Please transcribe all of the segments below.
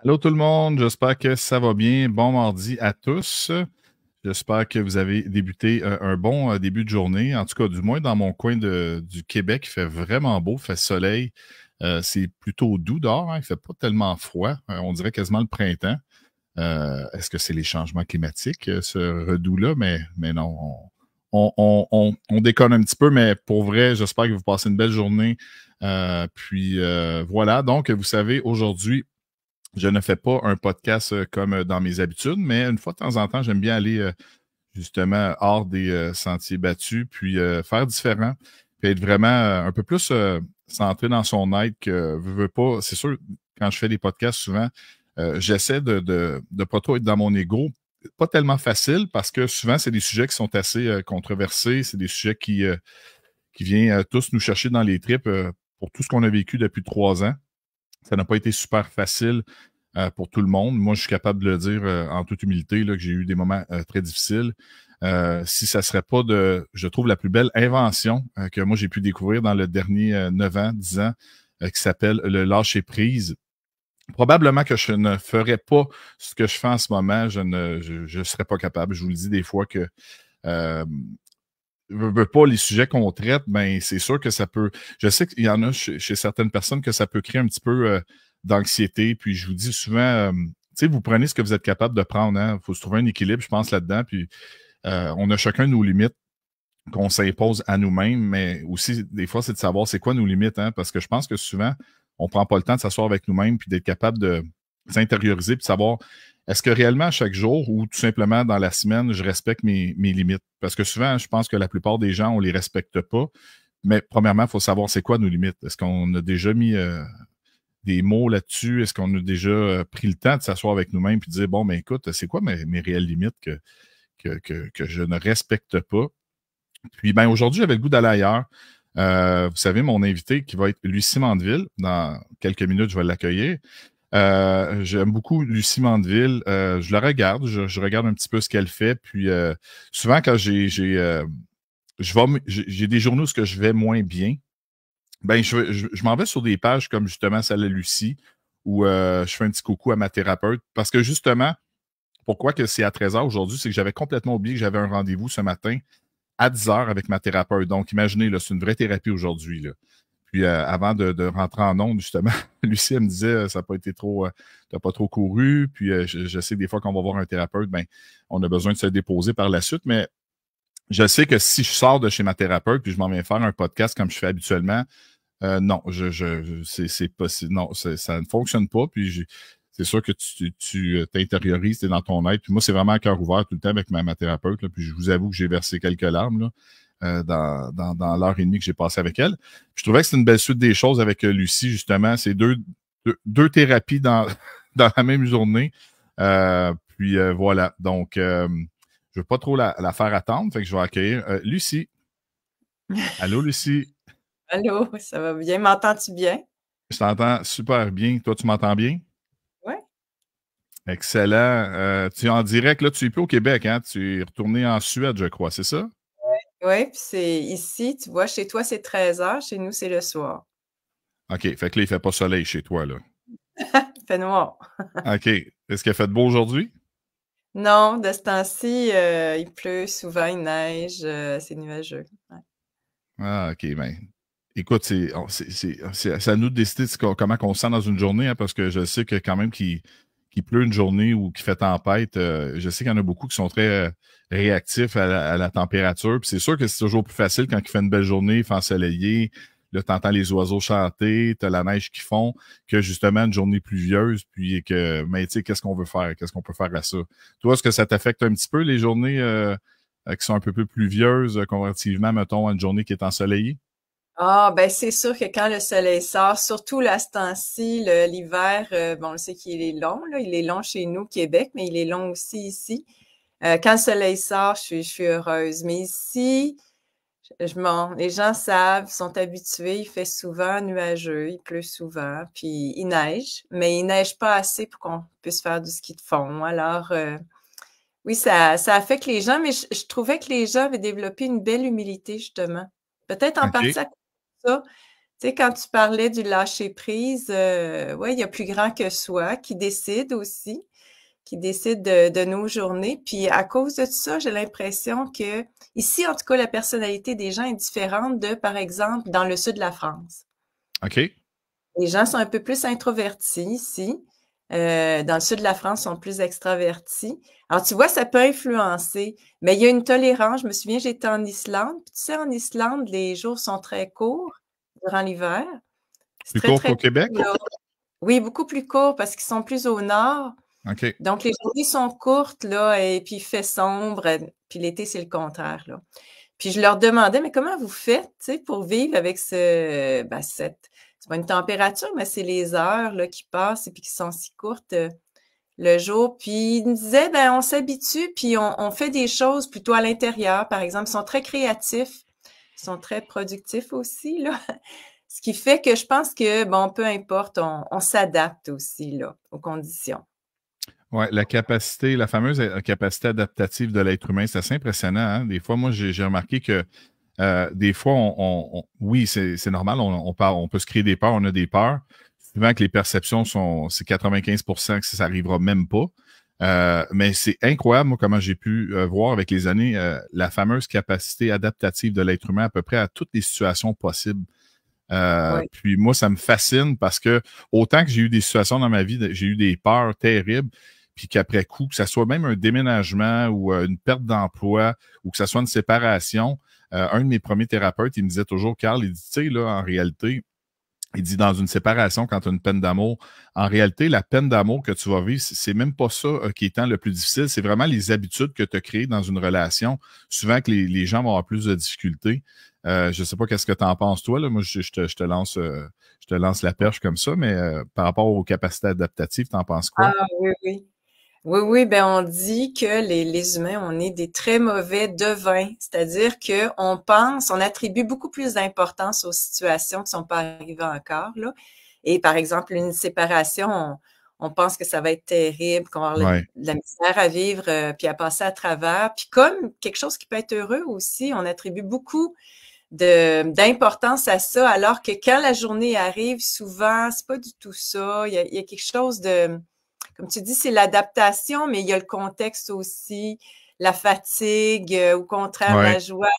Allô tout le monde, j'espère que ça va bien. Bon mardi à tous. J'espère que vous avez débuté un bon début de journée. En tout cas, du moins dans mon coin du Québec, il fait vraiment beau, il fait soleil. C'est plutôt doux dehors, hein, il fait pas tellement froid. On dirait quasiment le printemps. Est-ce que c'est les changements climatiques, ce redout-là? Mais non, on déconne un petit peu, mais pour vrai, j'espère que vous passez une belle journée. Voilà, donc vous savez, aujourd'hui, je ne fais pas un podcast comme dans mes habitudes, mais une fois de temps en temps, j'aime bien aller justement hors des sentiers battus, puis faire différent, puis être vraiment un peu plus centré dans son être que veux pas. C'est sûr, quand je fais des podcasts, souvent, j'essaie de pas trop être dans mon ego. Pas tellement facile parce que souvent, c'est des sujets qui sont assez controversés, c'est des sujets qui viennent tous nous chercher dans les tripes pour tout ce qu'on a vécu depuis 3 ans. Ça n'a pas été super facile pour tout le monde. Moi, je suis capable de le dire en toute humilité là, que j'ai eu des moments très difficiles. Si ça serait pas je trouve, la plus belle invention que moi j'ai pu découvrir dans le dernier 9 ans, 10 ans, qui s'appelle le lâcher-prise. Probablement que je ne ferais pas ce que je fais en ce moment. Je serais pas capable. Je vous le dis des fois que euh, veux pas les sujets qu'on traite, ben c'est sûr que ça peut. Je sais qu'il y en a chez certaines personnes que ça peut créer un petit peu d'anxiété. Puis je vous dis souvent, tu sais, vous prenez ce que vous êtes capable de prendre. Il faut se trouver un équilibre, je pense, là-dedans. Puis on a chacun nos limites qu'on s'impose à nous-mêmes, mais aussi, des fois, c'est de savoir c'est quoi nos limites, hein, parce que je pense que souvent, on prend pas le temps de s'asseoir avec nous-mêmes puis d'être capable de s'intérioriser puis de savoir est-ce que réellement chaque jour ou tout simplement dans la semaine, je respecte mes limites. Parce que souvent, je pense que la plupart des gens, on les respecte pas. Mais premièrement, il faut savoir c'est quoi nos limites. Est-ce qu'on a déjà mis des mots là-dessus? Est-ce qu'on a déjà pris le temps de s'asseoir avec nous-mêmes puis de dire, bon, ben écoute, c'est quoi mes réelles limites que je ne respecte pas? Puis ben aujourd'hui, j'avais le goût d'aller ailleurs. Vous savez, mon invité qui va être Lucie Mandeville, dans quelques minutes, je vais l'accueillir. J'aime beaucoup Lucie Mandeville. Je la regarde, je regarde un petit peu ce qu'elle fait. Puis souvent, quand j'ai des journaux où ce que je vais moins bien, ben je m'en vais sur des pages comme justement celle de Lucie, où je fais un petit coucou à ma thérapeute. Parce que justement, pourquoi que c'est à 13h aujourd'hui, c'est que j'avais complètement oublié que j'avais un rendez-vous ce matin à 10h avec ma thérapeute. Donc, imaginez, là, c'est une vraie thérapie aujourd'hui, là. Puis avant de rentrer en ondes, justement, Lucie, elle me disait, ça n'a pas été trop, t'as pas trop couru. Puis je sais que des fois qu'on va voir un thérapeute, ben, on a besoin de se déposer par la suite. Mais je sais que si je sors de chez ma thérapeute puis je m'en viens faire un podcast comme je fais habituellement, non, c'est pas, non, ça ne fonctionne pas. Puis c'est sûr que tu t'intériorises, tu es dans ton être. Puis moi, c'est vraiment à cœur ouvert tout le temps avec ma thérapeute. Là, puis je vous avoue que j'ai versé quelques larmes là, dans l'heure et demie que j'ai passé avec elle. Puis je trouvais que c'est une belle suite des choses avec Lucie, justement. C'est deux thérapies dans, dans la même journée. Voilà. Donc, je ne veux pas trop la faire attendre. Fait que je vais accueillir Lucie. Allô, Lucie? Allô, ça va bien? M'entends-tu bien? Je t'entends super bien. Toi, tu m'entends bien? Oui. Excellent. Tu es en direct, là, tu es plus au Québec, hein? Tu es retourné en Suède, je crois, c'est ça? Oui, puis c'est ici, tu vois, chez toi, c'est 13h, chez nous, c'est le soir. OK. Fait que là, il fait pas soleil chez toi, là. Il fait noir. OK. Est-ce qu'il a fait beau aujourd'hui? Non, de ce temps-ci, il pleut souvent, il neige, c'est nuageux. Ouais. Ah, OK. Ben, écoute, c'est à nous de décider comment on se sent dans une journée, hein, parce que je sais que quand même qu'il pleut une journée ou qu'il fait tempête, je sais qu'il y en a beaucoup qui sont très réactifs à la température. Puis c'est sûr que c'est toujours plus facile quand il fait une belle journée, il fait ensoleillé, là, t'entends les oiseaux chanter, t'as la neige qui fond, que justement une journée pluvieuse, mais tu sais, qu'est-ce qu'on veut faire? Qu'est-ce qu'on peut faire à ça? Toi, est-ce que ça t'affecte un petit peu les journées qui sont un peu plus pluvieuses comparativement, mettons, à une journée qui est ensoleillée? Ah, ben c'est sûr que quand le soleil sort, surtout là, ce temps-ci, l'hiver, bon, on sait qu'il est long, là, il est long chez nous, au Québec, mais il est long aussi ici. Quand le soleil sort, je suis heureuse. Mais ici, les gens savent, sont habitués, il fait souvent nuageux, il pleut souvent, puis il neige, mais il neige pas assez pour qu'on puisse faire du ski de fond. Alors, oui, ça affecte les gens, mais je trouvais que les gens avaient développé une belle humilité, justement. Peut-être en OK. partie à cause de ça. Tu Tu sais, quand tu parlais du lâcher-prise, ouais, il y a plus grand que soi qui décide aussi, qui décide de nos journées. Puis à cause de tout ça, j'ai l'impression que ici, en tout cas, la personnalité des gens est différente de, par exemple, dans le sud de la France. OK. Les gens sont un peu plus introvertis ici. Dans le sud de la France, ils sont plus extravertis. Alors, tu vois, ça peut influencer, mais il y a une tolérance. Je me souviens, j'étais en Islande. Puis, tu sais, en Islande, les jours sont très courts durant l'hiver. C'est Plus très, court très qu'au Québec? court, là. Oui, beaucoup plus court parce qu'ils sont plus au nord. OK. Donc, les journées sont courtes, là, et puis il fait sombre. Puis l'été, c'est le contraire, là. Puis je leur demandais, mais comment vous faites, tu sais, pour vivre avec c'est pas une température, mais c'est les heures, là, qui passent et puis qui sont si courtes le jour. Puis ils me disaient, ben, on s'habitue, puis on fait des choses plutôt à l'intérieur, par exemple. Ils sont très créatifs, ils sont très productifs aussi, là. Ce qui fait que je pense que, bon, peu importe, on s'adapte aussi, là, aux conditions. Ouais, la capacité, la fameuse capacité adaptative de l'être humain, c'est assez impressionnant, hein. Des fois, moi, j'ai remarqué que des fois, oui, c'est normal, on peut se créer des peurs, on a des peurs. Souvent que les perceptions c'est 95% que ça n'arrivera même pas. Mais c'est incroyable, moi, comment j'ai pu voir avec les années la fameuse capacité adaptative de l'être humain à peu près à toutes les situations possibles. Oui. Puis moi, ça me fascine parce que autant que j'ai eu des situations dans ma vie, j'ai eu des peurs terribles, puis qu'après coup, que ça soit même un déménagement ou une perte d'emploi ou que ça soit une séparation, un de mes premiers thérapeutes, il me disait toujours, Carl, il dit, tu sais, là, en réalité, il dit dans une séparation, quand tu as une peine d'amour, en réalité, la peine d'amour que tu vas vivre, c'est même pas ça qui est tant le plus difficile, c'est vraiment les habitudes que tu as créées dans une relation. Souvent que les gens vont avoir plus de difficultés. Je sais pas qu'est-ce que tu en penses, toi, là. Moi, je te lance la perche comme ça, mais par rapport aux capacités adaptatives, t'en penses quoi? Ah oui, oui. Oui, oui, ben on dit que les humains, on est des très mauvais devins, c'est-à-dire que on attribue beaucoup plus d'importance aux situations qui sont pas arrivées encore, là. Et par exemple, une séparation, on pense que ça va être terrible, qu'on va avoir Ouais, de la misère à vivre, puis à passer à travers. Puis comme quelque chose qui peut être heureux aussi, on attribue beaucoup d'importance à ça, alors que quand la journée arrive, souvent, c'est pas du tout ça. Il y a quelque chose de, comme tu dis, c'est l'adaptation, mais il y a le contexte aussi, la fatigue, au contraire, ouais. la joie,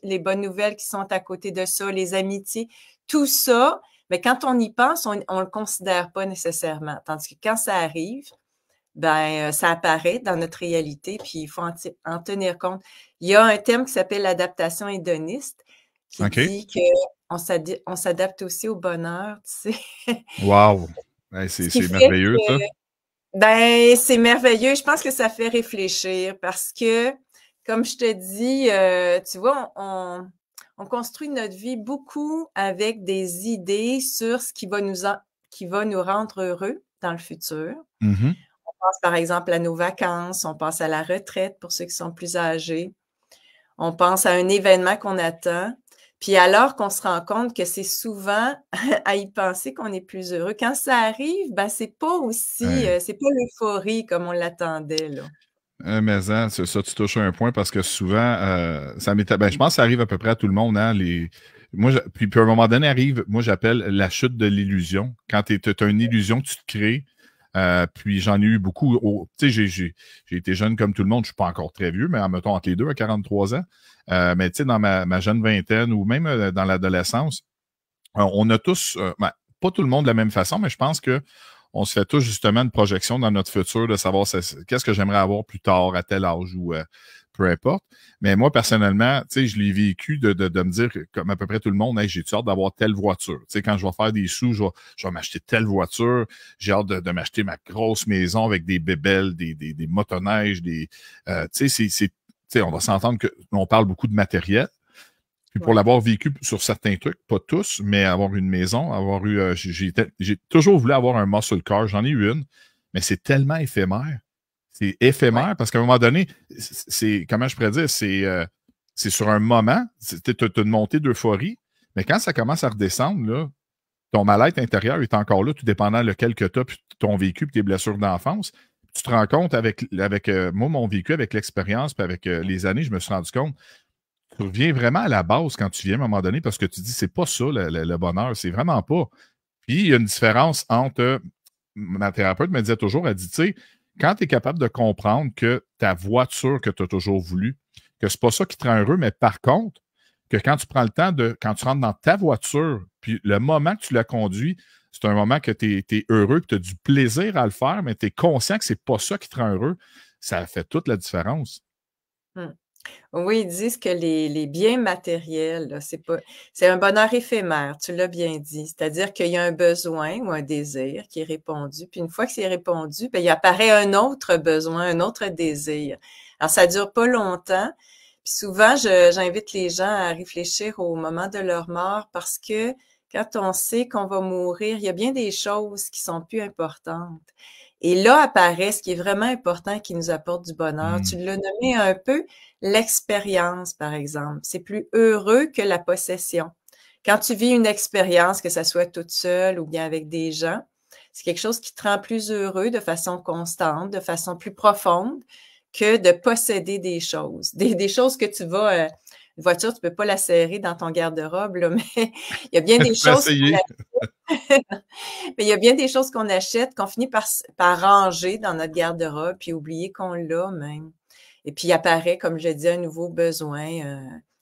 les bonnes nouvelles qui sont à côté de ça, les amitiés, tout ça. Mais quand on y pense, on le considère pas nécessairement. Tandis que quand ça arrive, ben, ça apparaît dans notre réalité, puis il faut en tenir compte. Il y a un terme qui s'appelle l'adaptation hédoniste, qui OK. dit que on s'adapte aussi au bonheur, tu sais. Wow. Ouais, Ce c'est qui c'est fait merveilleux, ça. ben, c'est merveilleux. Je pense que ça fait réfléchir parce que, comme je te dis, tu vois, on construit notre vie beaucoup avec des idées sur ce qui va nous rendre heureux dans le futur. Mhm. On pense par exemple à nos vacances, on pense à la retraite pour ceux qui sont plus âgés, on pense à un événement qu'on attend. Puis alors qu'on se rend compte que c'est souvent à y penser qu'on est plus heureux. Quand ça arrive, ben c'est pas aussi, Ouais. c'est pas l'euphorie comme on l'attendait, là. Mais hein, c'est ça, tu touches un point parce que souvent, ben, je pense que ça arrive à peu près à tout le monde, hein, puis à un moment donné arrive, moi j'appelle la chute de l'illusion. Quand tu as une illusion que tu te crées, puis j'en ai eu beaucoup. Tu sais, j'ai été jeune comme tout le monde, je suis pas encore très vieux, mais mettons entre les deux, à 43 ans. Mais tu sais, dans ma jeune vingtaine ou même dans l'adolescence, on a tous, ben, pas tout le monde de la même façon, mais je pense que on se fait tous justement une projection dans notre futur de savoir qu'est-ce que j'aimerais avoir plus tard, à tel âge ou peu importe. Mais moi, personnellement, tu sais, je l'ai vécu de me dire, comme à peu près tout le monde, hey, j'ai hâte d'avoir telle voiture. Tu sais, quand je vais faire des sous, je vais m'acheter telle voiture. J'ai hâte de m'acheter ma grosse maison avec des bébelles, des motoneiges, tu sais, on va s'entendre qu'on parle beaucoup de matériel. Puis pour Ouais. l'avoir vécu sur certains trucs, pas tous, mais avoir une maison, avoir eu, j'ai toujours voulu avoir un muscle car, j'en ai eu une, mais c'est tellement éphémère. C'est Ouais. éphémère parce qu'à un moment donné, comment je pourrais dire, c'est sur un moment, t'as une montée d'euphorie, mais quand ça commence à redescendre, là, ton mal-être intérieur est encore là, tout dépendant lequel que tu as, puis ton vécu, puis tes blessures d'enfance. Tu te rends compte avec moi, mon vécu, avec l'expérience, puis avec les années, je me suis rendu compte tu reviens vraiment à la base quand tu viens à un moment donné parce que tu dis, c'est pas ça le bonheur, c'est vraiment pas. Puis, il y a une différence entre, ma thérapeute me disait toujours, elle dit, tu sais, quand tu es capable de comprendre que ta voiture que tu as toujours voulu, que c'est pas ça qui te rend heureux, mais par contre, que quand tu prends le temps quand tu rentres dans ta voiture, puis le moment que tu la conduis, c'est un moment que tu es heureux, que tu as du plaisir à le faire, mais tu es conscient que c'est pas ça qui te rend heureux, ça fait toute la différence. Mmh. Oui, ils disent que les biens matériels, là, c'est un bonheur éphémère, tu l'as bien dit. C'est-à-dire qu'il y a un besoin ou un désir qui est répondu, puis une fois que c'est répondu, ben, il apparaît un autre besoin, un autre désir. Alors, ça dure pas longtemps. Puis souvent, j'invite les gens à réfléchir au moment de leur mort parce que quand on sait qu'on va mourir, il y a bien des choses qui sont plus importantes. Et là apparaît ce qui est vraiment important, qui nous apporte du bonheur. Tu Hmm. l'as nommé un peu, l'expérience, par exemple. C'est plus heureux que la possession. Quand tu vis une expérience, que ça soit toute seule ou bien avec des gens, c'est quelque chose qui te rend plus heureux de façon constante, de façon plus profonde que de posséder des choses. Des choses que tu vas, une voiture, tu peux pas la serrer dans ton garde-robe, là, mais il y a bien des Tu peux choses essayer. mais il y a bien des choses qu'on achète, qu'on finit par ranger dans notre garde-robe, puis oublier qu'on l'a même. Et puis, il apparaît, comme je dis, un nouveau besoin,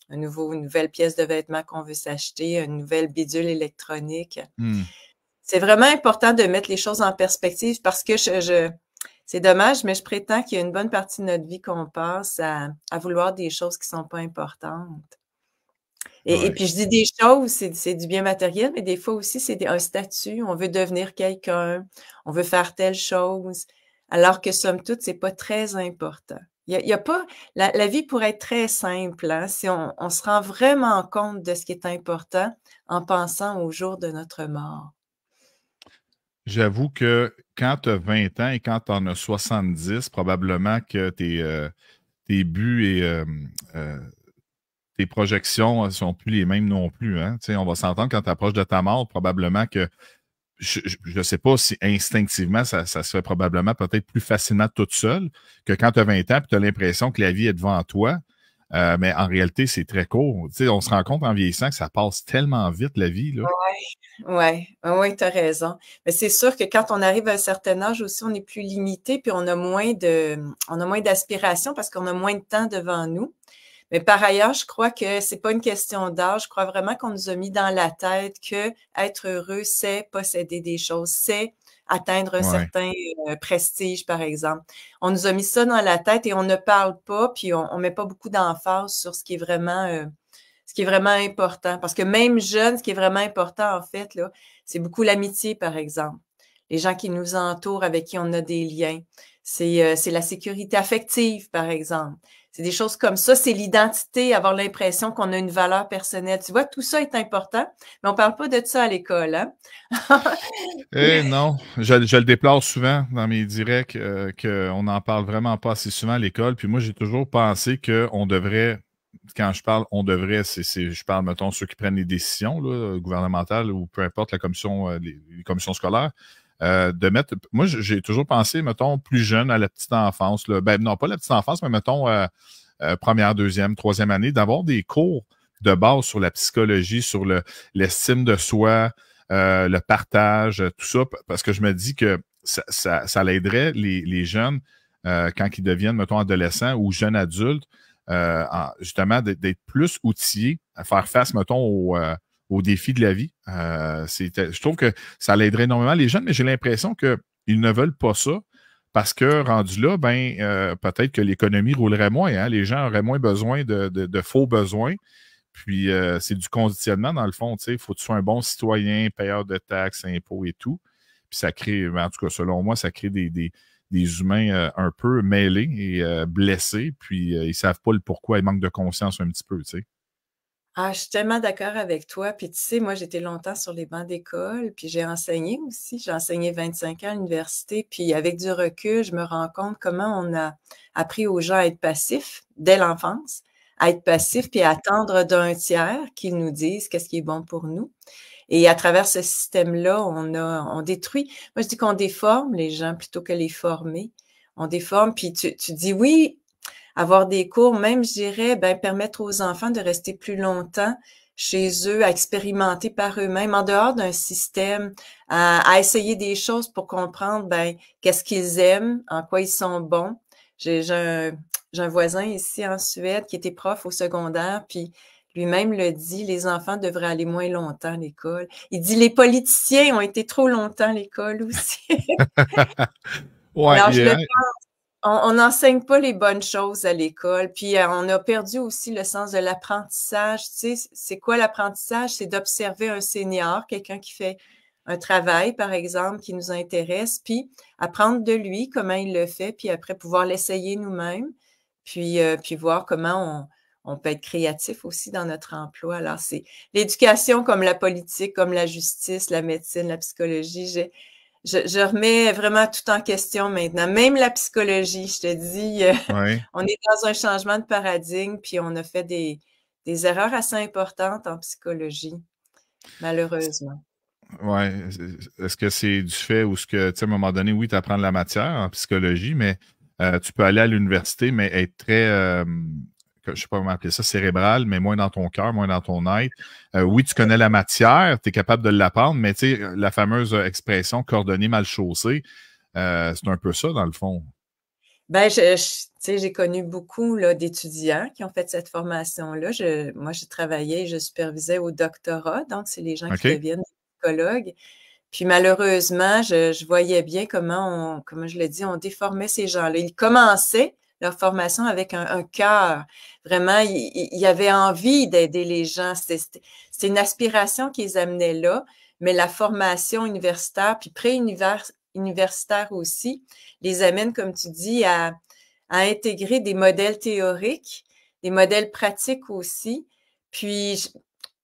une nouvelle pièce de vêtement qu'on veut s'acheter, une nouvelle bidule électronique. Hmm. C'est vraiment important de mettre les choses en perspective parce que c'est dommage, mais je prétends qu'il y a une bonne partie de notre vie qu'on passe à vouloir des choses qui sont pas importantes. Et Ouais. puis je dis des choses, c'est du bien matériel, mais des fois aussi, c'est un statut. On veut devenir quelqu'un, on veut faire telle chose, alors que somme toute, c'est pas très important. Il y a pas la vie pourrait être très simple, hein, si on se rend vraiment compte de ce qui est important en pensant au jour de notre mort. J'avoue que quand tu as 20 ans et quand tu en as 70, probablement que tes buts et tes projections ne sont plus les mêmes non plus. Hein? Tu sais, on va s'entendre quand tu approches de ta mort, probablement que je ne sais pas si instinctivement, ça se fait probablement peut-être plus facilement toute seule que quand tu as 20 ans et tu as l'impression que la vie est devant toi. Mais en réalité, c'est très court. Tu sais, on se rend compte en vieillissant que ça passe tellement vite, la vie. Là. Ouais, oui, tu as raison. Mais c'est sûr que quand on arrive à un certain âge aussi, on est plus limité, puis on a moins d'aspiration parce qu'on a moins de temps devant nous. Mais par ailleurs, je crois que c'est pas une question d'âge. Je crois vraiment qu'on nous a mis dans la tête que être heureux, c'est posséder des choses, c'est atteindre un Ouais. certain prestige, par exemple. On nous a mis ça dans la tête et on ne parle pas, puis on met pas beaucoup d'emphase sur ce qui est vraiment important. Parce que même jeune, ce qui est vraiment important, en fait, là, c'est beaucoup l'amitié, par exemple. Les gens qui nous entourent, avec qui on a des liens. C'est la sécurité affective, par exemple. C'est des choses comme ça. C'est l'identité, avoir l'impression qu'on a une valeur personnelle. Tu vois, tout ça est important, mais on parle pas de ça à l'école, hein? Eh non, je le déplore souvent dans mes directs, qu'on n'en parle vraiment pas assez souvent à l'école. Puis moi, j'ai toujours pensé qu'on devrait, quand je parle, on devrait, je parle, mettons, ceux qui prennent les décisions là, gouvernementales ou peu importe la commission, les commissions scolaires, de mettre. Moi, j'ai toujours pensé, mettons, plus jeune à la petite enfance. Là. Ben non, pas la petite enfance, mais mettons première, deuxième, troisième année, d'avoir des cours de base sur la psychologie, sur l'estime de soi, le partage, tout ça, parce que je me dis que ça l'aiderait les jeunes quand ils deviennent, mettons, adolescents ou jeunes adultes, justement, d'être plus outillés à faire face, mettons, aux défis de la vie. Je trouve que ça l'aiderait énormément les jeunes, mais j'ai l'impression qu'ils ne veulent pas ça parce que rendu là, ben, peut-être que l'économie roulerait moins. Hein? Les gens auraient moins besoin de faux besoins. Puis, c'est du conditionnement, dans le fond. Il faut que tu sois un bon citoyen, payeur de taxes, impôts et tout. Puis, ça crée, en tout cas, selon moi, ça crée des humains un peu mêlés et blessés. Puis, ils ne savent pas le pourquoi. Ils manquent de conscience un petit peu. Tu sais. Ah, je suis tellement d'accord avec toi. Puis tu sais, moi, j'étais longtemps sur les bancs d'école, puis j'ai enseigné aussi. J'ai enseigné 25 ans à l'université. Puis avec du recul, je me rends compte comment on a appris aux gens à être passifs dès l'enfance, à être passifs, puis à attendre d'un tiers qu'ils nous disent qu'est-ce qui est bon pour nous. Et à travers ce système-là, on détruit. Moi, je dis qu'on déforme les gens plutôt que les former. On déforme, puis tu dis oui. avoir des cours, même, je dirais, ben, permettre aux enfants de rester plus longtemps chez eux, à expérimenter par eux-mêmes, en dehors d'un système, à essayer des choses pour comprendre, ben, qu'est-ce qu'ils aiment, en quoi ils sont bons. J'ai un voisin ici en Suède qui était prof au secondaire, puis lui-même le dit, les enfants devraient aller moins longtemps à l'école. Il dit, les politiciens ont été trop longtemps à l'école aussi. Ouais, Alors, on n'enseigne pas les bonnes choses à l'école, puis on a perdu aussi le sens de l'apprentissage. Tu sais, c'est quoi l'apprentissage? C'est d'observer un senior, quelqu'un qui fait un travail, par exemple, qui nous intéresse, puis apprendre de lui comment il le fait, puis après pouvoir l'essayer nous-mêmes, puis voir comment on peut être créatif aussi dans notre emploi. Alors, c'est l'éducation comme la politique, comme la justice, la médecine, la psychologie. Je remets vraiment tout en question maintenant. Même la psychologie, je te dis, ouais. on est dans un changement de paradigme, puis on a fait des erreurs assez importantes en psychologie, malheureusement. Ouais. Est-ce que c'est du fait ou ce que, tu sais, à un moment donné, oui, tu apprends de la matière en psychologie, mais tu peux aller à l'université, mais être très, je sais pas comment appeler ça, cérébral, mais moins dans ton cœur, moins dans ton être. Oui, tu connais la matière, tu es capable de l'apprendre, mais tu sais, la fameuse expression cordonnier mal chaussé, c'est un peu ça, dans le fond. Ben, tu sais, j'ai connu beaucoup là, d'étudiants qui ont fait cette formation-là. Moi, je travaillais et je supervisais au doctorat, donc c'est les gens qui OK? deviennent psychologues. Puis malheureusement, je voyais bien comment comme je le dis, on déformait ces gens-là. Ils commençaient leur formation avec un cœur. Vraiment, ils avaient envie d'aider les gens. C'était une aspiration qui les amenait là, mais la formation universitaire, puis universitaire aussi, les amène, comme tu dis, à intégrer des modèles théoriques, des modèles pratiques aussi. Puis,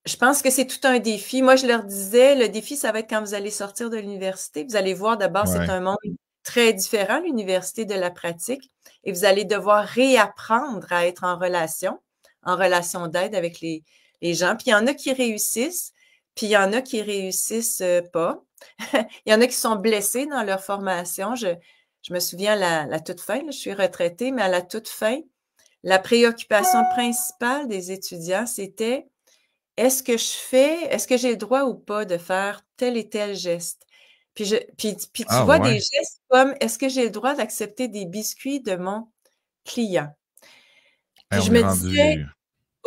je pense que c'est tout un défi. Moi, je leur disais, le défi, ça va être quand vous allez sortir de l'université. Vous allez voir, d'abord, c'est Ouais. un monde très différent, l'université de la pratique, et vous allez devoir réapprendre à être en relation d'aide avec les gens. Puis il y en a qui réussissent, puis il y en a qui réussissent pas. Il y en a qui sont blessés dans leur formation. Je me souviens à la toute fin, là, je suis retraitée, mais à la toute fin, la préoccupation principale des étudiants, c'était est-ce que j'ai le droit ou pas de faire tel et tel geste? Puis tu Ah vois des ouais. gestes comme est-ce que j'ai le droit d'accepter des biscuits de mon client? Hey, Puis je on est me disais, rendu.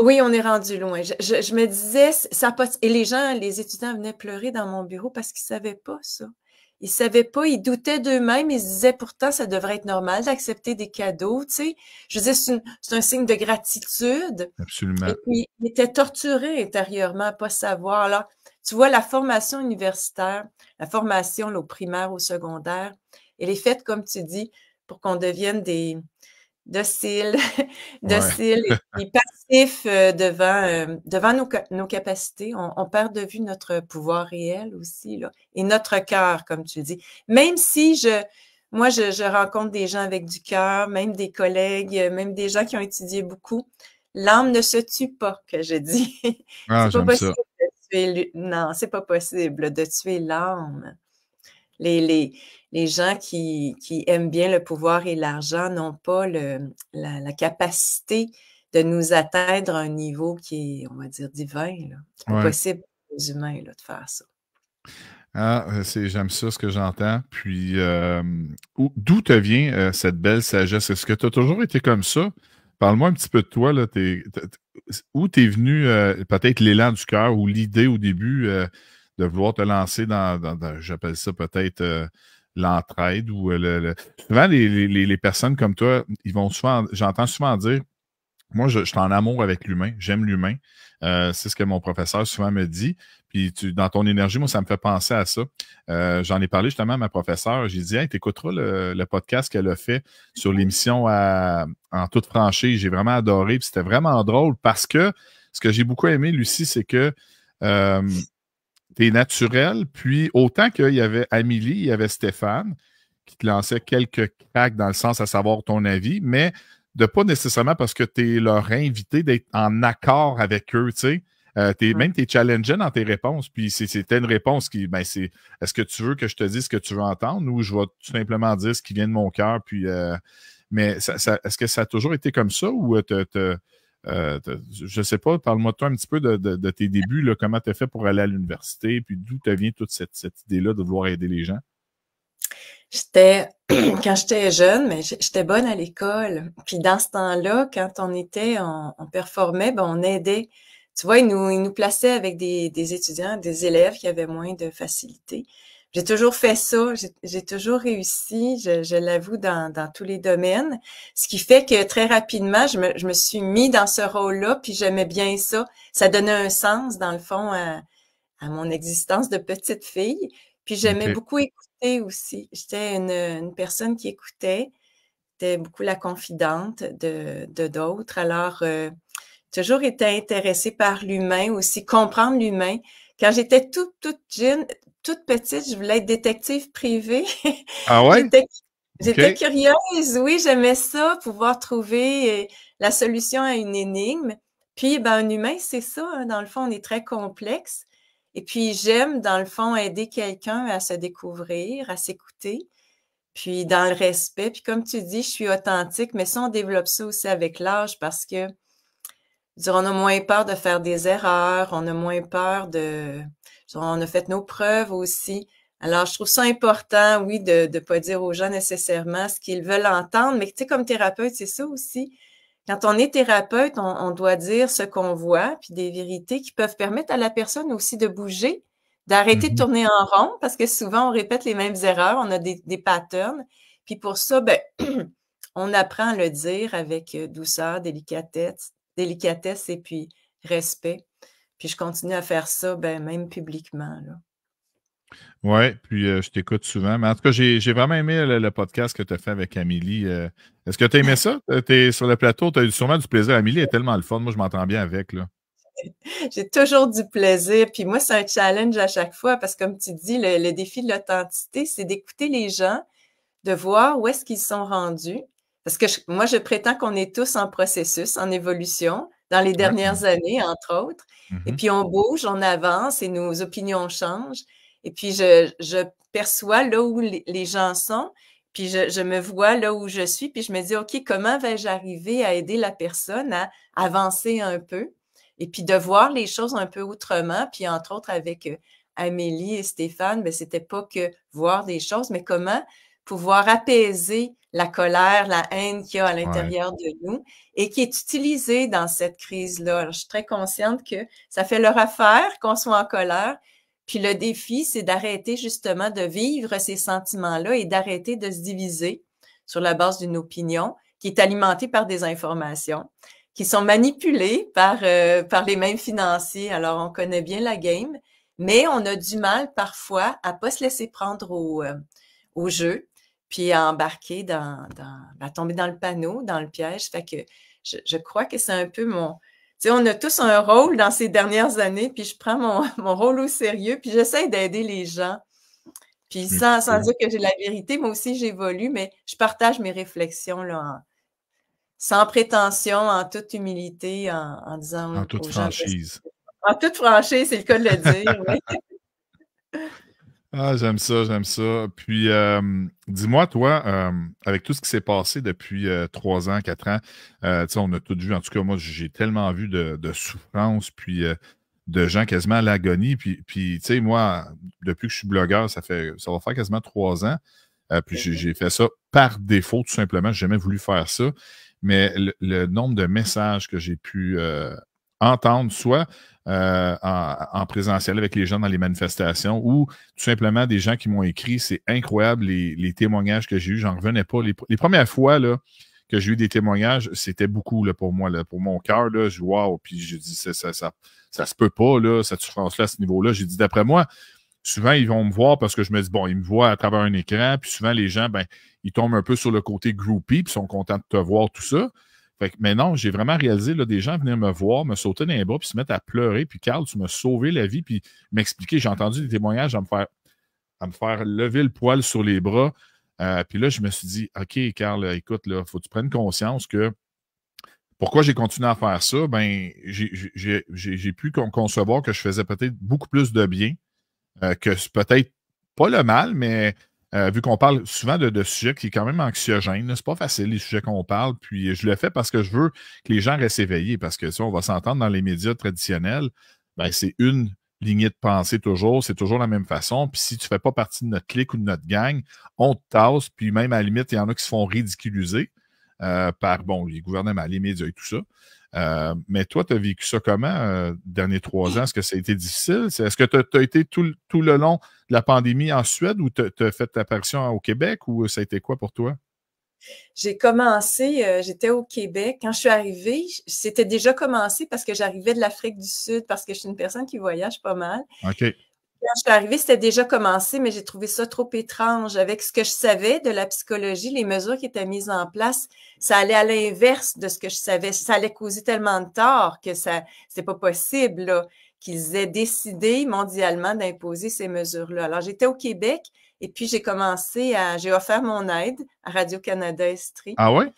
oui, on est rendu loin. Je me disais, ça pas, et les gens, les étudiants venaient pleurer dans mon bureau parce qu'ils savaient pas ça. Ils savaient pas, ils doutaient d'eux-mêmes, ils se disaient pourtant ça devrait être normal d'accepter des cadeaux, tu sais. Je disais, c'est un signe de gratitude. Et Absolument. puis, ils étaient torturés intérieurement à pas savoir. Alors, tu vois, la formation universitaire, la formation là, au primaire, au secondaire, elle est faite, comme tu dis, pour qu'on devienne des dociles, Ouais. dociles et puis passifs devant nos capacités. On perd de vue notre pouvoir réel aussi, là, et notre cœur, comme tu le dis. Même si je rencontre des gens avec du cœur, même des collègues, même des gens qui ont étudié beaucoup. L'âme ne se tue pas, que je dis. Ah, C'est pas j'aime ça. possible de tuer, non, c'est pas possible de tuer l'âme. Les, les, les gens qui aiment bien le pouvoir et l'argent n'ont pas la capacité de nous atteindre à un niveau qui est, on va dire, divin, là. C'est pas Ouais. possible pour les humains, là, de faire ça. Ah, j'aime ça ce que j'entends. Puis, d'où te vient cette belle sagesse? Est-ce que tu as toujours été comme ça? Parle-moi un petit peu de toi, là. Où t'es venu peut-être l'élan du cœur ou l'idée au début de vouloir te lancer j'appelle ça peut-être l'entraide ou souvent les personnes comme toi, ils vont souvent, j'entends souvent dire moi, je suis en amour avec l'humain. J'aime l'humain. C'est ce que mon professeur souvent me dit. Puis dans ton énergie, moi, ça me fait penser à ça. J'en ai parlé justement à ma professeure. J'ai dit, hey, t'écouteras le podcast qu'elle a fait sur l'émission en toute franchise. J'ai vraiment adoré. Puis c'était vraiment drôle parce que ce que j'ai beaucoup aimé, Lucie, c'est que t'es naturel. Puis autant qu'il y avait Amélie, il y avait Stéphane qui te lançait quelques cracks dans le sens à savoir ton avis, mais de pas nécessairement parce que tu es leur invité d'être en accord avec eux, tu sais. Hum. Même t'es challengeant dans tes réponses. Puis c'était une réponse qui, ben, c'est est-ce que tu veux que je te dise ce que tu veux entendre ou je vais tout simplement dire ce qui vient de mon cœur, puis mais est-ce que ça a toujours été comme ça ou je ne sais pas, parle-moi de toi un petit peu de tes débuts, là, comment tu as fait pour aller à l'université, puis d'où te vient toute cette idée-là de vouloir aider les gens? Quand j'étais jeune, mais j'étais bonne à l'école. Puis dans ce temps-là, quand on performait, ben on aidait. Tu vois, ils nous plaçaient avec des étudiants, des élèves qui avaient moins de facilité. J'ai toujours fait ça, j'ai toujours réussi, je l'avoue, dans tous les domaines. Ce qui fait que très rapidement, je me suis mis dans ce rôle-là, puis j'aimais bien ça. Ça donnait un sens, dans le fond, à mon existence de petite fille. Puis j'aimais OK. beaucoup écouter aussi. J'étais une personne qui écoutait. J'étais beaucoup la confidente de d'autres. Alors, toujours été intéressée par l'humain aussi, comprendre l'humain. Quand j'étais toute jeune, toute petite, je voulais être détective privée. Ah ouais? J'étais OK. j'étais curieuse, oui, j'aimais ça, pouvoir trouver la solution à une énigme. Puis, ben, un humain, c'est ça, hein, dans le fond, on est très complexe. Et puis, j'aime, dans le fond, aider quelqu'un à se découvrir, à s'écouter, puis dans le respect. Puis, comme tu dis, je suis authentique, mais ça, on développe ça aussi avec l'âge parce que, je veux dire, on a moins peur de faire des erreurs, on a moins peur on a fait nos preuves aussi. Alors, je trouve ça important, oui, de ne pas dire aux gens nécessairement ce qu'ils veulent entendre, mais tu sais, comme thérapeute, c'est ça aussi. Quand on est thérapeute, on doit dire ce qu'on voit, puis des vérités qui peuvent permettre à la personne aussi de bouger, d'arrêter de Mhm. tourner en rond, parce que souvent, on répète les mêmes erreurs, on a des patterns. Puis pour ça, ben, on apprend à le dire avec douceur, délicatesse et puis respect. Puis je continue à faire ça, ben, même publiquement, là. Oui, puis je t'écoute souvent. Mais en tout cas, j'ai vraiment aimé le podcast que tu as fait avec Amélie. Est-ce que tu as aimé ça? Tu es sur le plateau, tu as eu sûrement du plaisir. Amélie est tellement le fun. Moi, je m'entends bien avec, là. J'ai toujours du plaisir. Puis moi, c'est un challenge à chaque fois parce que, comme tu dis, le défi de l'authenticité, c'est d'écouter les gens, de voir où est-ce qu'ils sont rendus. Parce que moi, je prétends qu'on est tous en processus, en évolution, dans les Ouais. dernières années, entre autres. Et Mhm. puis, on bouge, on avance et nos opinions changent. Et puis, je perçois là où les gens sont. Puis, je me vois là où je suis. Puis, je me dis, OK, comment vais-je arriver à aider la personne à avancer un peu? Et puis, de voir les choses un peu autrement. Puis, entre autres, avec Amélie et Stéphane, ben, c'était pas que voir des choses, mais comment pouvoir apaiser la colère, la haine qu'il y a à Ouais. l'intérieur de nous et qui est utilisée dans cette crise-là. Alors, je suis très consciente que ça fait leur affaire qu'on soit en colère. Puis le défi, c'est d'arrêter justement de vivre ces sentiments-là et d'arrêter de se diviser sur la base d'une opinion qui est alimentée par des informations qui sont manipulées par les mêmes financiers. Alors, on connaît bien la game, mais on a du mal parfois à pas se laisser prendre au jeu, puis à embarquer à tomber dans le panneau, dans le piège. Fait que je crois que c'est un peu tu sais, on a tous un rôle dans ces dernières années, puis je prends mon rôle au sérieux, puis j'essaie d'aider les gens. Puis Un petit sans peu. dire que j'ai la vérité, moi aussi j'évolue, mais je partage mes réflexions là, sans prétention, en toute humilité, en disant En toute aux gens, franchise. en toute franchise, c'est le cas de le dire, oui. Ah, j'aime ça, j'aime ça. Puis, dis-moi, toi, avec tout ce qui s'est passé depuis 3 ans, 4 ans, tu sais, on a tout vu, en tout cas, moi, j'ai tellement vu de souffrance, puis de gens quasiment à l'agonie. Puis, tu sais, moi, depuis que je suis blogueur, ça va faire quasiment 3 ans. Puis, j'ai fait ça par défaut, tout simplement. J'ai jamais voulu faire ça. Mais le nombre de messages que j'ai pu entendre, soit en présentiel avec les gens dans les manifestations ou tout simplement des gens qui m'ont écrit. C'est incroyable les témoignages que j'ai eus. J'en revenais pas. Les premières fois là, que j'ai eu des témoignages, c'était beaucoup là, pour moi. Là, pour mon cœur, là, wow. Puis j'ai dit, ça se peut pas, là, cette souffrance-là à ce niveau-là. J'ai dit, d'après moi, souvent, ils vont me voir parce que je me dis, bon, ils me voient à travers un écran. Puis souvent, les gens, ben, ils tombent un peu sur le côté groupie, puis sont contents de te voir, tout ça. Fait que, mais non, j'ai vraiment réalisé, là, des gens venir me voir, me sauter dans les bras, puis se mettre à pleurer. Puis, Carl, tu m'as sauvé la vie, puis m'expliquer. J'ai entendu des témoignages à me faire lever le poil sur les bras. Puis là, je me suis dit, OK, Carl, écoute, là, faut que tu prennes conscience que pourquoi j'ai continué à faire ça? Ben, j'ai pu concevoir que je faisais peut-être beaucoup plus de bien que peut-être pas le mal, mais vu qu'on parle souvent de sujets qui sont quand même anxiogènes. C'est pas facile, les sujets qu'on parle. Puis je le fais parce que je veux que les gens restent éveillés. Parce que si on va s'entendre dans les médias traditionnels, ben, c'est une lignée de pensée toujours. C'est toujours la même façon. Puis si tu fais pas partie de notre clique ou de notre gang, on te tasse. Puis même à la limite, il y en a qui se font ridiculiser par les gouvernements, les médias et tout ça. Mais toi, tu as vécu ça comment derniers 3 ans? Est-ce que ça a été difficile? Est-ce que tu as été tout le long de la pandémie en Suède ou tu as fait ta apparition au Québec ou ça a été quoi pour toi? J'ai commencé, j'étais au Québec. Quand je suis arrivée, c'était déjà commencé parce que j'arrivais de l'Afrique du Sud, parce que je suis une personne qui voyage pas mal. OK. Quand je suis arrivée, c'était déjà commencé, mais j'ai trouvé ça trop étrange. Avec ce que je savais de la psychologie, les mesures qui étaient mises en place, ça allait à l'inverse de ce que je savais. Ça allait causer tellement de tort que c'est pas possible, là, qu'ils aient décidé mondialement d'imposer ces mesures-là. Alors, j'étais au Québec et puis j'ai offert mon aide à Radio-Canada Estrie. Ah ouais?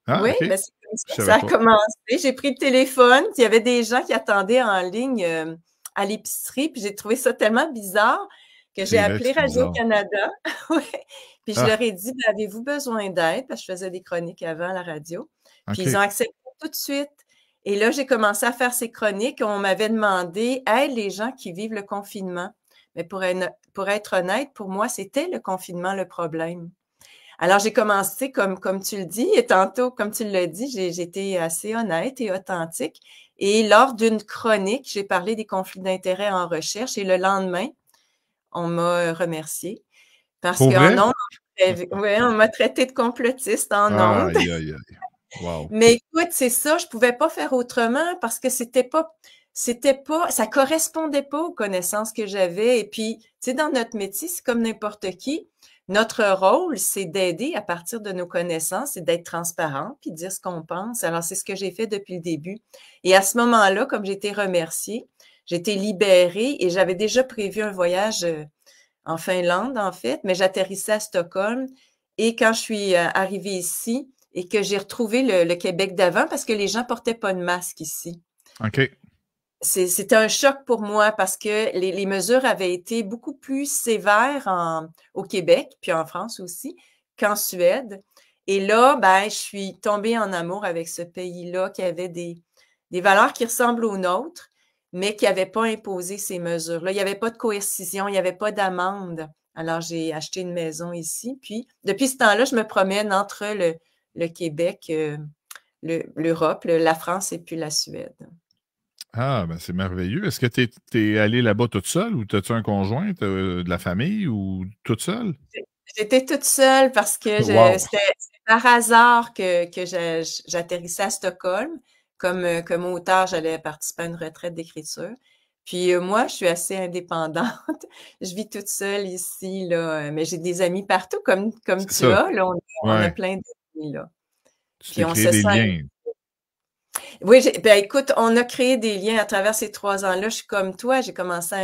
Ah, Oui, OK. ben c'est comme Je ça que savais ça a pas. commencé. J'ai pris le téléphone, puis il y avait des gens qui attendaient en ligne à l'épicerie, puis j'ai trouvé ça tellement bizarre que j'ai C'est vrai que appelé c'est bizarre. Radio-Canada. Ouais. Puis je Ah, leur ai dit, ben, avez-vous besoin d'aide? Parce que je faisais des chroniques avant à la radio. Puis ils OK. ont accepté tout de suite. Et là, j'ai commencé à faire ces chroniques. On m'avait demandé, aide les gens qui vivent le confinement. Mais pour être honnête, pour moi, c'était le confinement le problème. Alors, j'ai commencé, comme tu le dis, et tantôt, comme tu l'as dit, j'ai été assez honnête et authentique. Et lors d'une chronique, j'ai parlé des conflits d'intérêts en recherche et le lendemain, on m'a remercié parce Pour qu'en vrai? ondes, ouais, on m'a traité de complotiste en ondes. Aïe, aïe, aïe. Wow. Mais écoute, c'est ça, je pouvais pas faire autrement parce que ça correspondait pas aux connaissances que j'avais. Et puis, tu sais, dans notre métier, c'est comme n'importe qui. Notre rôle, c'est d'aider à partir de nos connaissances et d'être transparent puis de dire ce qu'on pense. Alors, c'est ce que j'ai fait depuis le début. Et à ce moment-là, comme j'ai été remerciée, j'ai été libérée et j'avais déjà prévu un voyage en Finlande, en fait, mais j'atterrissais à Stockholm. Et quand je suis arrivée ici et que j'ai retrouvé le Québec d'avant, parce que les gens portaient pas de masque ici. OK. C'était un choc pour moi parce que les mesures avaient été beaucoup plus sévères au Québec, puis en France aussi, qu'en Suède. Et là, ben, je suis tombée en amour avec ce pays-là qui avait des valeurs qui ressemblent aux nôtres, mais qui n'avait pas imposé ces mesures-là. Il n'y avait pas de coercition, il n'y avait pas d'amende. Alors, j'ai acheté une maison ici. Puis, depuis ce temps-là, je me promène entre le Québec, l'Europe, la France et puis la Suède. Ah, ben c'est merveilleux. Est-ce que tu es allé là-bas toute seule ou as-tu un conjoint, de la famille ou toute seule? J'étais toute seule parce que Wow. c'était par hasard que j'atterrissais à Stockholm. Comme auteur, j'allais participer à une retraite d'écriture. Puis moi, je suis assez indépendante. Je vis toute seule ici, là, mais j'ai des amis partout, comme C'est tu ça. as. Là, on a Ouais. plein d'amis, là. Tu Puis t'es on créé se des sent. liens. Oui, ben écoute, on a créé des liens à travers ces 3 ans-là. Je suis comme toi, j'ai commencé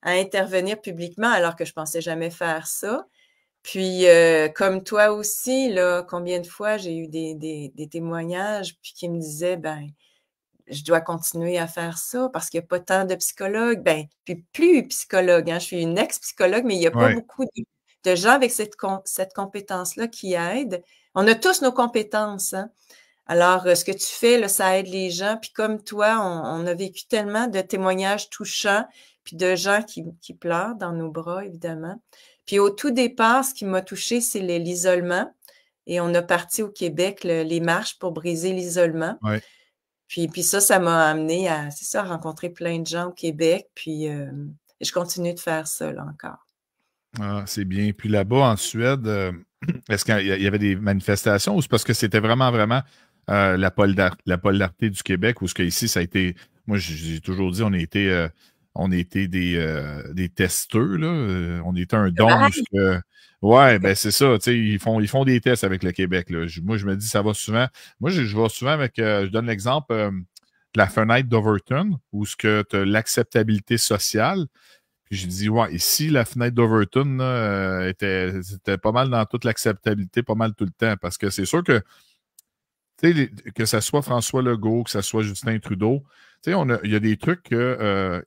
à intervenir publiquement alors que je pensais jamais faire ça. Puis, comme toi aussi, là, combien de fois j'ai eu des témoignages puis qui me disaient, ben, je dois continuer à faire ça parce qu'il y a pas tant de psychologues. Ben, puis plus psychologue, hein. Je suis une ex-psychologue, mais il y a pas Ouais. beaucoup de gens avec cette compétence-là qui aident. On a tous nos compétences, hein. Alors, ce que tu fais, là, ça aide les gens. Puis comme toi, on a vécu tellement de témoignages touchants, puis de gens qui pleurent dans nos bras, évidemment. Puis au tout départ, ce qui m'a touchée, c'est l'isolement. Et on a parti au Québec les marches pour briser l'isolement. Ouais. Puis ça m'a amené c'est ça, à rencontrer plein de gens au Québec. Puis je continue de faire ça, là, encore. Ah, c'est bien. Puis là-bas, en Suède, est-ce qu'il y avait des manifestations ou c'est parce que c'était vraiment, vraiment la polarité du Québec ou ce qu'ici, ça a été. Moi, j'ai toujours dit, on était des testeurs, là. On était un don où ce Pareil. que. Ouais, ben c'est ça. Tu sais, ils font des tests avec le Québec, là. Moi, je me dis, ça va souvent. Moi, je vais souvent avec. Je donne l'exemple de la fenêtre d'Overton, où ce que tu as l'acceptabilité sociale. Puis j'ai dit, ouais, ici, la fenêtre d'Overton là, c'était pas mal dans toute l'acceptabilité, pas mal tout le temps. Parce que c'est sûr que, tu sais, que ce soit François Legault, que ce soit Justin Trudeau, tu sais, il y a des trucs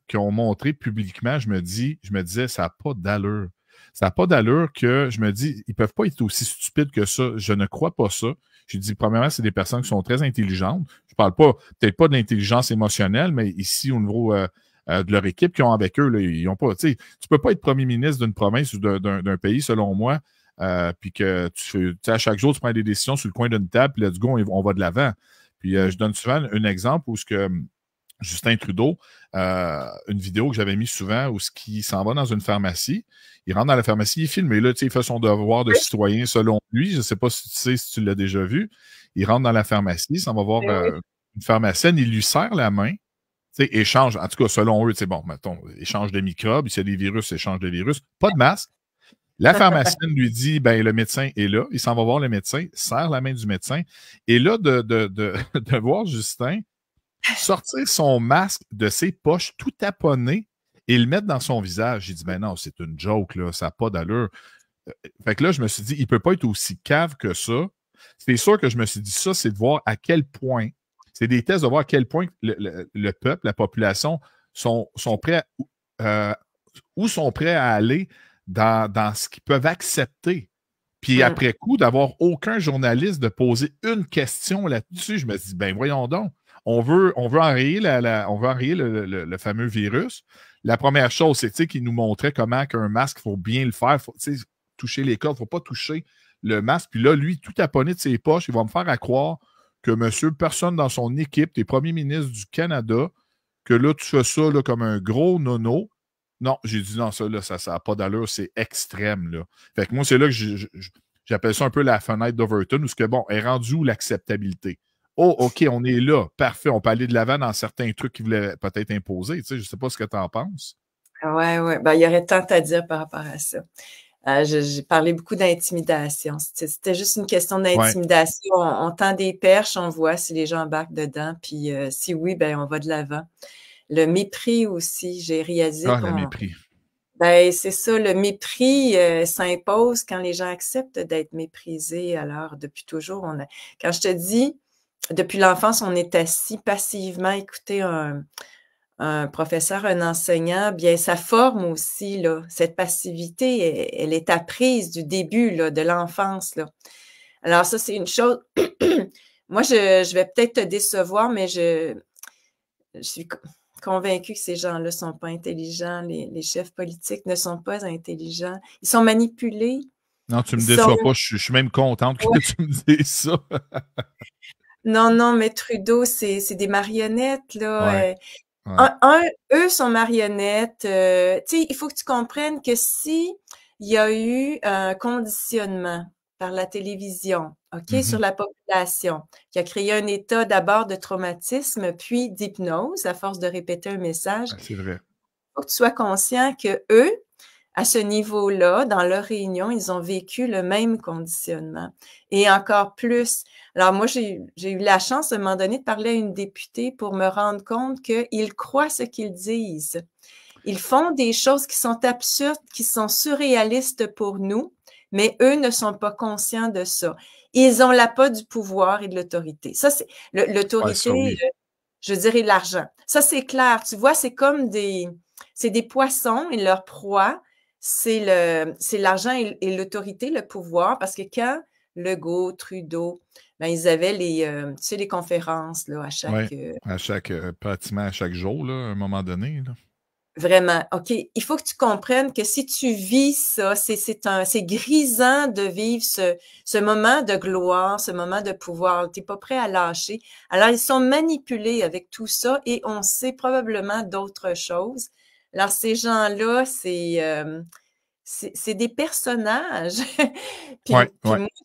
qui ont montré publiquement, je me disais, ça n'a pas d'allure. Ça n'a pas d'allure que je me dis, ils peuvent pas être aussi stupides que ça. Je ne crois pas ça. Je dis, premièrement, c'est des personnes qui sont très intelligentes. Je parle pas, peut-être pas de l'intelligence émotionnelle, mais ici, au niveau de leur équipe qui ont avec eux, là, ils ont pas, tu sais, tu peux pas être premier ministre d'une province ou d'un pays, selon moi, puis que tu sais, à chaque jour, tu prends des décisions sur le coin d'une table, puis let's go, on va de l'avant. Puis je donne souvent un exemple où ce que Justin Trudeau, une vidéo que j'avais mis souvent où ce qui s'en va dans une pharmacie, il rentre dans la pharmacie, il filme, et là, tu sais, il fait son devoir de citoyen selon lui. Je ne sais pas si tu sais, si tu l'as déjà vu. Il rentre dans la pharmacie, il s'en va voir une pharmacienne, il lui serre la main, tu sais, échange, en tout cas, selon eux, tu sais, bon, mettons, échange de microbes, s'il y a des virus, échange de virus, pas de masque. La pharmacienne lui dit, ben, le médecin est là, il s'en va voir le médecin, serre la main du médecin, et là, de voir Justin sortir son masque de ses poches tout taponné et le mettre dans son visage. J'ai dit, ben non, c'est une joke, là, ça n'a pas d'allure. Fait que là, je me suis dit, il ne peut pas être aussi cave que ça. C'est sûr que je me suis dit ça, c'est de voir à quel point, c'est des tests de voir à quel point le peuple, la population sont prêts où sont prêts à aller dans ce qu'ils peuvent accepter. Puis après coup, d'avoir aucun journaliste de poser une question là-dessus, je me dis, ben voyons donc. On veut enrayer, le fameux virus. La première chose, c'est qu'il nous montrait comment qu'un masque, il faut bien le faire. Il faut toucher les cordes, il ne faut pas toucher le masque. Puis là, lui, tout taponné de ses poches, il va me faire à croire que monsieur, personne dans son équipe, t'es premier ministre du Canada, que là, tu fais ça là, comme un gros nono. Non, j'ai dit non, ça n'a pas d'allure, c'est extrême. Là. Fait que moi, c'est là que j'appelle ça un peu la fenêtre d'Overton, où ce que, bon, est rendu où l'acceptabilité? Oh, OK, on est là. Parfait. On peut aller de l'avant dans certains trucs qu'il voulait peut-être imposer. Tu sais, je ne sais pas ce que tu en penses. Oui. Ben, il y aurait tant à dire par rapport à ça. J'ai parlé beaucoup d'intimidation. C'était juste une question d'intimidation. On tend des perches, on voit si les gens embarquent dedans. Puis si oui, ben on va de l'avant. Le mépris aussi, j'ai réalisé le mépris. Ben, c'est ça, le mépris s'impose quand les gens acceptent d'être méprisés. Alors, depuis toujours, quand je te dis, depuis l'enfance, on est assis passivement, écouter un professeur, un enseignant, bien, ça forme aussi, là, cette passivité, elle est apprise du début, là, de l'enfance, là. Alors, ça, c'est une chose. Moi, je vais peut-être te décevoir, mais je suis convaincue que ces gens-là ne sont pas intelligents. Les chefs politiques ne sont pas intelligents. Ils sont manipulés. Non, tu ne me déçois pas. Je suis même contente que tu me dises ça. Non, mais Trudeau, c'est des marionnettes, là. Eux sont marionnettes. Tu sais, il faut que tu comprennes que si il y a eu un conditionnement par la télévision, OK, sur la population, qui a créé un état d'abord de traumatisme, puis d'hypnose, à force de répéter un message. C'est vrai. Il faut que tu sois conscient que eux, à ce niveau-là, dans leur réunion, ils ont vécu le même conditionnement et encore plus. Alors moi, j'ai eu la chance, à un moment donné, de parler à une députée pour me rendre compte qu'ils croient ce qu'ils disent. Ils font des choses qui sont absurdes, qui sont surréalistes pour nous, mais eux ne sont pas conscients de ça. Ils ont l'appât du pouvoir et de l'autorité. Ça, c'est l'autorité, je dirais l'argent. Ça, c'est clair. Tu vois, c'est comme c'est des poissons et leur proie, c'est l'argent et l'autorité, le pouvoir, parce que quand Legault, Trudeau, ben, ils avaient tu sais, les conférences, là, pratiquement à chaque jour, là, à un moment donné, là. Vraiment, OK. Il faut que tu comprennes que si tu vis ça, c'est grisant de vivre ce moment de gloire, ce moment de pouvoir. T'es pas prêt à lâcher. Alors, ils sont manipulés avec tout ça et on sait probablement d'autres choses. Alors, ces gens-là, c'est des personnages. puis moi,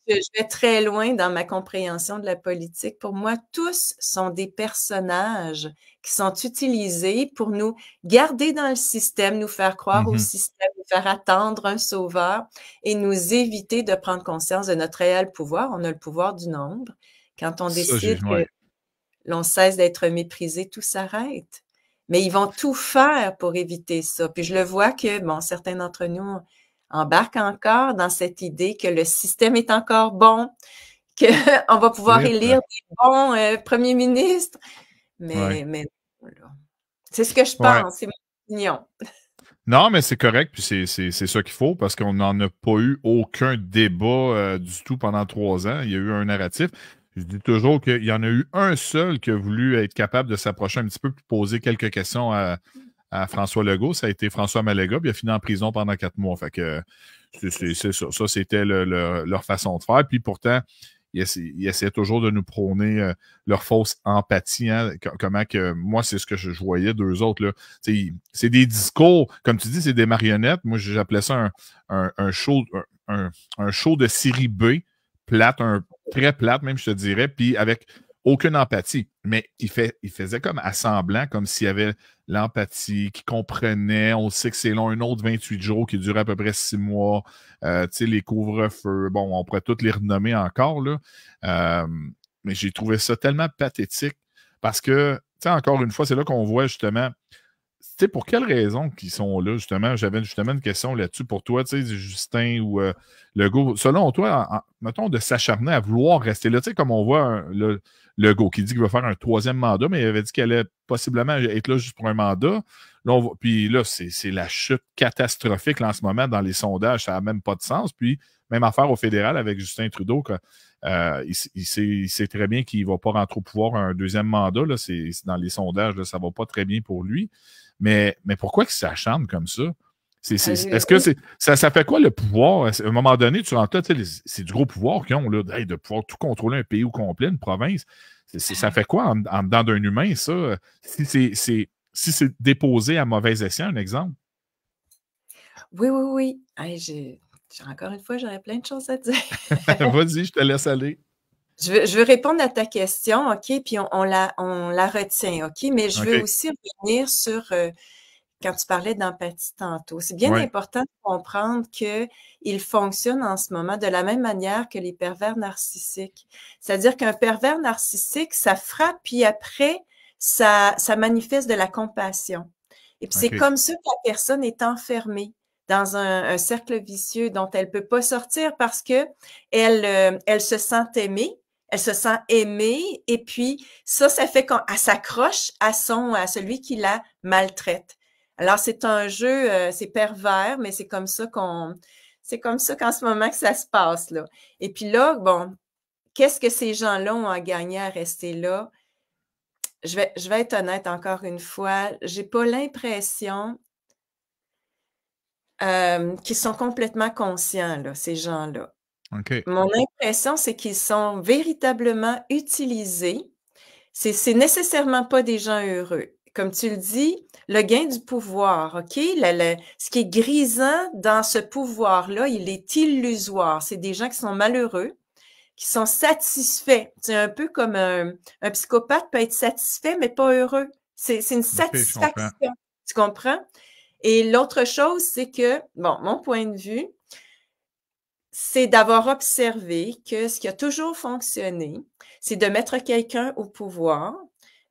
je vais très loin dans ma compréhension de la politique. Pour moi, tous sont des personnages qui sont utilisés pour nous garder dans le système, nous faire croire au système, nous faire attendre un sauveur et nous éviter de prendre conscience de notre réel pouvoir. On a le pouvoir du nombre. Quand on décide que l'on cesse d'être méprisé, tout s'arrête. Mais ils vont tout faire pour éviter ça. Puis je le vois que, bon, certains d'entre nous embarquent encore dans cette idée que le système est encore bon, qu'on va pouvoir élire des bons premiers ministres. Mais c'est ce que je pense, c'est mon opinion. Non, mais c'est correct, puis c'est ça qu'il faut, parce qu'on n'en a pas eu aucun débat du tout pendant 3 ans. Il y a eu un narratif. Je dis toujours qu'il y en a eu un seul qui a voulu être capable de s'approcher un petit peu puis poser quelques questions à François Legault. Ça a été François Maléga, puis il a fini en prison pendant 4 mois. Fait que c'est ça. Ça, c'était leur façon de faire. Puis pourtant, ils essaient toujours de nous prôner leur fausse empathie. Hein, comment que moi, c'est ce que je voyais d'eux autres. Là. C'est des discours, comme tu dis, c'est des marionnettes. Moi, j'appelais ça un show, un show de série B, plate, très plate, même, je te dirais, puis avec aucune empathie. Mais il faisait comme assemblant, comme s'il y avait l'empathie, qu'il comprenait. On sait que c'est long, un autre 28 jours qui dure à peu près 6 mois. Les couvre-feux, bon, on pourrait toutes les renommer encore, là. Euh, mais j'ai trouvé ça tellement pathétique parce que, encore une fois, c'est là qu'on voit justement, pour quelles raisons qu'ils sont là, justement. J'avais justement une question là-dessus pour toi, Justin ou Legault. Selon toi, mettons, de s'acharner à vouloir rester là, comme on voit Legault qui dit qu'il va faire un 3e mandat, mais il avait dit qu'il allait possiblement être là juste pour un mandat. Là, puis là, c'est la chute catastrophique là, en ce moment dans les sondages. Ça n'a même pas de sens. Puis, même affaire au fédéral avec Justin Trudeau, il sait très bien qu'il ne va pas rentrer au pouvoir un 2e mandat. Là, dans les sondages, là, ça ne va pas très bien pour lui. Mais pourquoi il s'acharne comme ça? Est-ce que ça fait quoi le pouvoir? À un moment donné, tu rentres là, c'est du gros pouvoir qu'ils ont, là, de pouvoir tout contrôler un pays au complet, une province. Ça fait quoi en dedans d'un humain, ça? Si c'est déposé à mauvais escient, un exemple? Oui, oui, oui. Encore une fois, j'aurais plein de choses à dire. Vas-y, je te laisse aller. Je veux répondre à ta question, OK, puis on la retient, OK, mais je veux OK. aussi revenir sur quand tu parlais d'empathie tantôt. C'est bien Ouais. important de comprendre qu'il fonctionne en ce moment de la même manière que les pervers narcissiques. C'est-à-dire qu'un pervers narcissique, ça frappe, puis après, ça manifeste de la compassion. Et puis c'est OK. comme ça que la personne est enfermée dans un cercle vicieux dont elle peut pas sortir parce que elle se sent aimée. Elle se sent aimée et puis ça fait qu'elle s'accroche à celui qui la maltraite. Alors, c'est un jeu, c'est pervers, mais c'est comme ça qu'en ce moment que ça se passe, là. Et puis là, bon, qu'est-ce que ces gens-là ont à gagner à rester là? Je vais être honnête encore une fois, j'ai pas l'impression qu'ils sont complètement conscients, là, ces gens-là. OK. Mon impression, c'est qu'ils sont véritablement utilisés. C'est nécessairement pas des gens heureux. Comme tu le dis, le gain du pouvoir, OK? Ce qui est grisant dans ce pouvoir-là, il est illusoire. C'est des gens qui sont malheureux, qui sont satisfaits. C'est un peu comme un psychopathe peut être satisfait, mais pas heureux. C'est une OK, je comprends. satisfaction. Tu comprends? Et l'autre chose, c'est que, bon, mon point de vue, c'est d'avoir observé que ce qui a toujours fonctionné, c'est de mettre quelqu'un au pouvoir,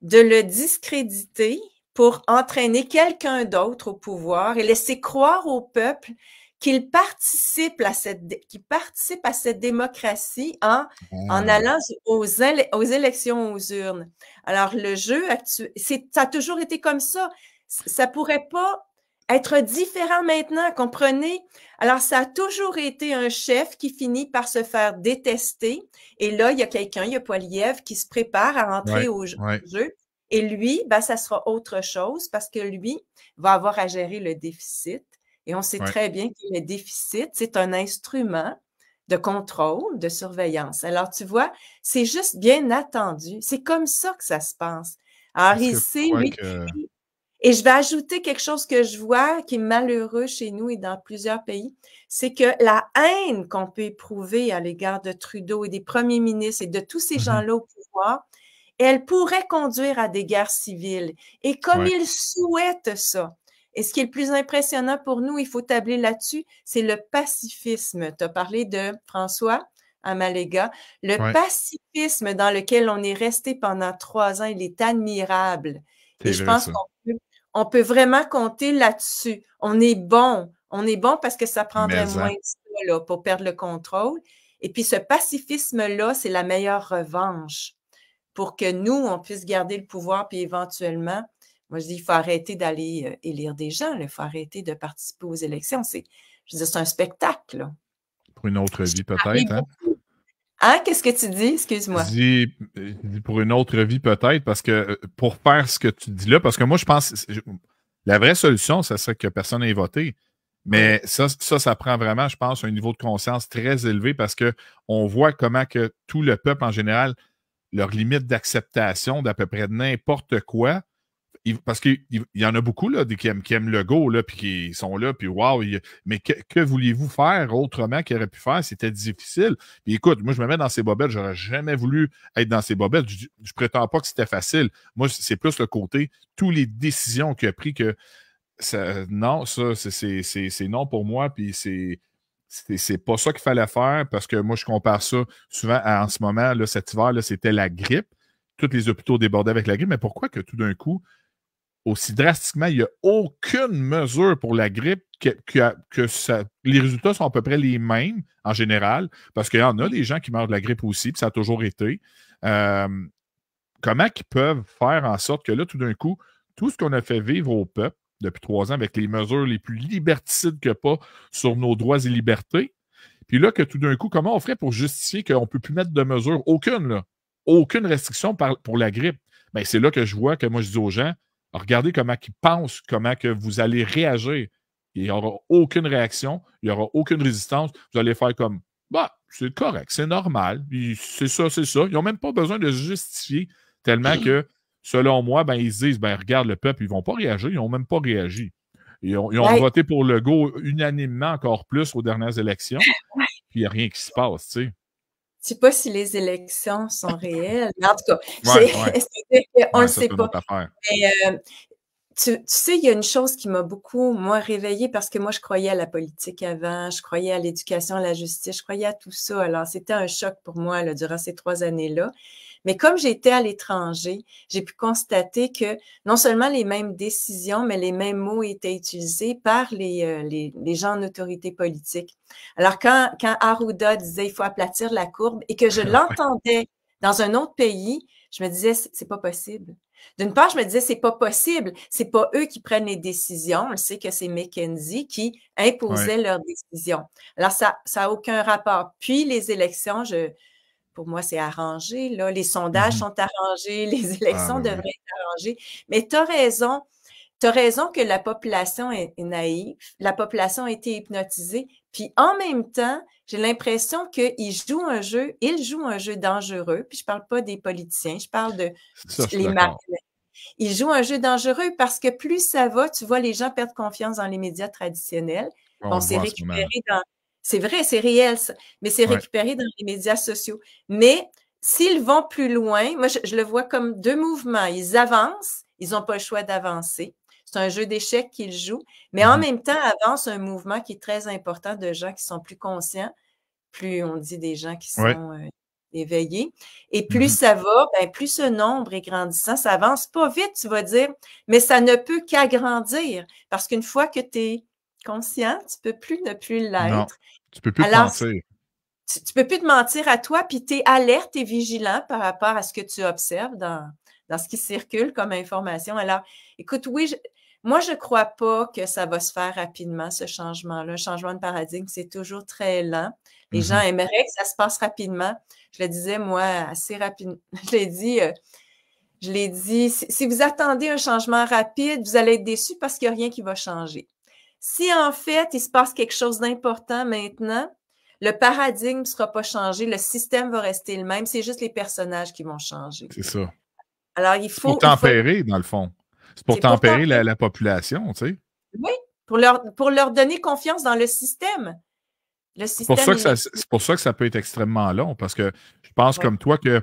de le discréditer pour entraîner quelqu'un d'autre au pouvoir et laisser croire au peuple qu'il participe à cette démocratie en Ah, allant aux élections aux urnes. Alors, le jeu actuel, ça a toujours été comme ça. Ça pourrait pas être différent maintenant, comprenez? Alors, ça a toujours été un chef qui finit par se faire détester. Et là, il y a quelqu'un, il y a Poilievre, qui se prépare à rentrer ouais, au ouais, jeu. Et lui, ben, ça sera autre chose parce que lui va avoir à gérer le déficit. Et on sait ouais. très bien que le déficit, c'est un instrument de contrôle, de surveillance. Alors, tu vois, c'est juste bien attendu. C'est comme ça que ça se passe. Alors, Est-ce il que tu sait, crois lui, que. et je vais ajouter quelque chose que je vois qui est malheureux chez nous et dans plusieurs pays, c'est que la haine qu'on peut éprouver à l'égard de Trudeau et des premiers ministres et de tous ces Mhm. gens-là au pouvoir, elle pourrait conduire à des guerres civiles. Et comme Ouais. ils souhaitent ça, et ce qui est le plus impressionnant pour nous, il faut tabler là-dessus, c'est le pacifisme. Tu as parlé de François Amalega. Le Ouais. pacifisme dans lequel on est resté pendant 3 ans, il est admirable. Et C'est je vrai, pense ça. on peut vraiment compter là-dessus. On est bon. On est bon parce que ça prendrait Mais, moins hein. de ça là, pour perdre le contrôle. Et puis ce pacifisme-là, c'est la meilleure revanche pour que nous, on puisse garder le pouvoir, puis éventuellement, Moi, je dis, il faut arrêter d'aller élire des gens, il faut arrêter de participer aux élections. Je veux dire, c'est un spectacle, là. Pour une autre vie, peut-être, hein? Hein? Qu'est-ce que tu dis? Excuse-moi. Je dis pour une autre vie, peut-être, parce que pour faire ce que tu dis là, parce que moi, je pense la vraie solution, ça serait que personne n'ait voté. Mais ça prend vraiment, je pense, un niveau de conscience très élevé parce qu'on voit comment que tout le peuple en général, leur limite d'acceptation d'à peu près n'importe quoi, parce qu'il y en a beaucoup là, qui aiment Legault, là, puis qui sont là, puis wow, mais que vouliez-vous faire autrement qu'il aurait pu faire? C'était difficile. Puis écoute, moi, je me mets dans ces bobettes, j'aurais jamais voulu être dans ces bobettes. Je prétends pas que c'était facile. Moi, c'est plus le côté, toutes les décisions qu'il a pris que non, ça, c'est non pour moi, puis c'est pas ça qu'il fallait faire parce que moi, je compare ça souvent en ce moment, là, cet hiver, là, c'était la grippe. Tous les hôpitaux débordaient avec la grippe, mais pourquoi que tout d'un coup, aussi drastiquement, il n'y a aucune mesure pour la grippe les résultats sont à peu près les mêmes en général, parce qu'il y en a des gens qui meurent de la grippe aussi, puis ça a toujours été. Comment ils peuvent faire en sorte que là, tout d'un coup, tout ce qu'on a fait vivre au peuple depuis 3 ans avec les mesures les plus liberticides que pas sur nos droits et libertés, puis là, que tout d'un coup, comment on ferait pour justifier qu'on ne peut plus mettre de mesures? Aucune, là. Aucune restriction pour la grippe. Bien, c'est là que je vois que moi, je dis aux gens, regardez comment ils pensent, comment que vous allez réagir. Il n'y aura aucune réaction, il n'y aura aucune résistance. Vous allez faire comme, bah, c'est correct, c'est normal, c'est ça, c'est ça. Ils n'ont même pas besoin de se justifier tellement que, selon moi, ben, ils se disent, ben, regarde le peuple, ils ne vont pas réagir, ils n'ont même pas réagi. Ils ont voté pour Legault unanimement encore plus aux dernières élections, puis il n'y a rien qui se passe, tu sais. Je ne sais pas si les élections sont réelles, mais en tout cas, on ne le sait pas. Mais, tu sais, il y a une chose qui m'a beaucoup, moi, réveillée parce que moi, je croyais à la politique avant, je croyais à l'éducation, à la justice, je croyais à tout ça. Alors, c'était un choc pour moi là, durant ces 3 années-là. Mais comme j'étais à l'étranger, j'ai pu constater que non seulement les mêmes décisions, mais les mêmes mots étaient utilisés par les gens en autorité politique. Alors, quand Arruda disait « il faut aplatir la courbe » et que je l'entendais dans un autre pays, je me disais « c'est pas possible ». D'une part, je me disais, c'est pas possible. C'est pas eux qui prennent les décisions. On sait que c'est McKinsey qui imposait leurs décisions. Alors, ça a aucun rapport. Puis, les élections, pour moi, c'est arrangé, là. Les sondages sont arrangés, les élections devraient être arrangées. Mais tu as raison que la population est naïve. La population a été hypnotisée. Puis, en même temps, j'ai l'impression qu'ils jouent un jeu, dangereux. Puis, je parle pas des politiciens, je parle de les marionnettes. Ils jouent un jeu dangereux parce que plus ça va, tu vois, les gens perdent confiance dans les médias traditionnels. Bon, c'est récupéré dans... C'est vrai, c'est réel, ça, mais c'est récupéré dans les médias sociaux. Mais s'ils vont plus loin, moi, je le vois comme 2 mouvements. Ils avancent, ils n'ont pas le choix d'avancer. C'est un jeu d'échecs qu'ils jouent, mais en même temps, avance un mouvement qui est très important de gens qui sont plus conscients, plus on dit des gens qui sont éveillés. Et plus ça va, ben, plus ce nombre est grandissant. Ça avance pas vite, tu vas dire, mais ça ne peut qu'agrandir parce qu'une fois que tu es conscient, tu peux plus ne plus l'être. Non, tu peux plus te mentir. Tu peux plus te mentir à toi, puis tu es alerte et vigilant par rapport à ce que tu observes dans ce qui circule comme information. Alors, écoute, oui, moi, je crois pas que ça va se faire rapidement, ce changement-là. Un changement de paradigme, c'est toujours très lent. Les gens aimeraient que ça se passe rapidement. Je le disais, moi, assez rapidement. Je l'ai dit, si vous attendez un changement rapide, vous allez être déçus parce qu'il n'y a rien qui va changer. Si, en fait, il se passe quelque chose d'important maintenant, le paradigme ne sera pas changé, le système va rester le même, c'est juste les personnages qui vont changer. C'est ça. Alors, il faut... pour tempérer, dans le fond. C'est pour tempérer la population, tu sais. Oui, pour leur donner confiance dans le système. C'est pour ça que ça peut être extrêmement long, parce que je pense comme toi que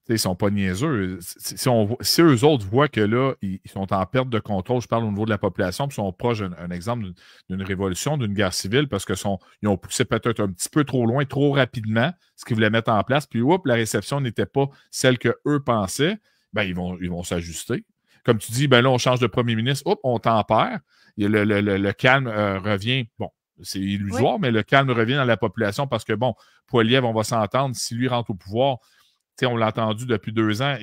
ils ne sont pas niaiseux. Si eux autres voient que là, ils sont en perte de contrôle, je parle au niveau de la population, puis sont proches d'un exemple d'une révolution, d'une guerre civile, parce qu'ils ont poussé peut-être un petit peu trop loin, trop rapidement, ce qu'ils voulaient mettre en place, puis la réception n'était pas celle qu'eux pensaient, ben ils vont s'ajuster. Comme tu dis, ben là, on change de premier ministre, on tempère, le calme revient. Bon, c'est illusoire, mais le calme revient dans la population parce que, bon, Poilievre, on va s'entendre, si lui rentre au pouvoir, on l'a entendu depuis 2 ans,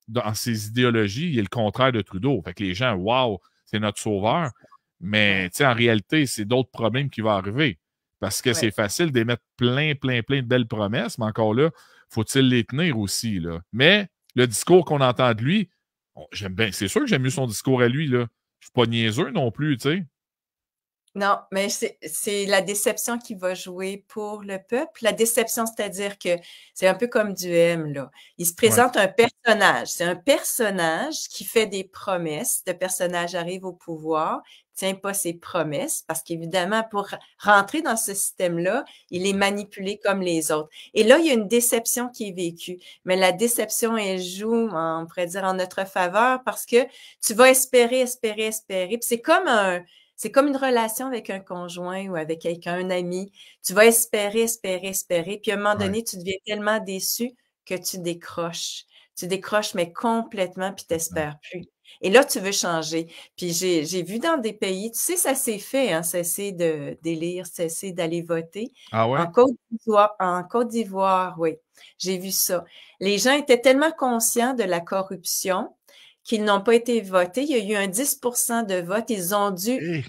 dans ses idéologies, il est le contraire de Trudeau. Fait que les gens, wow, c'est notre sauveur. Mais en réalité, c'est d'autres problèmes qui vont arriver. Parce que c'est facile d'émettre plein de belles promesses, mais encore là, faut-il les tenir aussi, là. Mais le discours qu'on entend de lui, j'aime bien. C'est sûr que j'aime mieux son discours à lui, là. Je suis pas niaiseux non plus, tu sais. Non, mais c'est la déception qui va jouer pour le peuple. La déception, c'est-à-dire que c'est un peu comme du M, là. Il se présente un personnage. C'est un personnage qui fait des promesses. Le personnage arrive au pouvoir, tient pas ses promesses, parce qu'évidemment, pour rentrer dans ce système-là, il est manipulé comme les autres. Et là, il y a une déception qui est vécue. Mais la déception, elle joue, on pourrait dire, en notre faveur, parce que tu vas espérer. Puis c'est comme une relation avec un conjoint ou avec quelqu'un, un ami. Tu vas espérer. Puis à un moment donné, tu deviens tellement déçu que tu décroches. Tu décroches, mais complètement, puis tu n'espères plus. Et là, tu veux changer. Puis j'ai vu dans des pays, tu sais, ça s'est fait, hein, cesser d'élire, cesser d'aller voter. Ah ouais? En Côte d'Ivoire, oui, j'ai vu ça. Les gens étaient tellement conscients de la corruption qu'ils n'ont pas été votés. Il y a eu un 10% de vote. Ils ont dû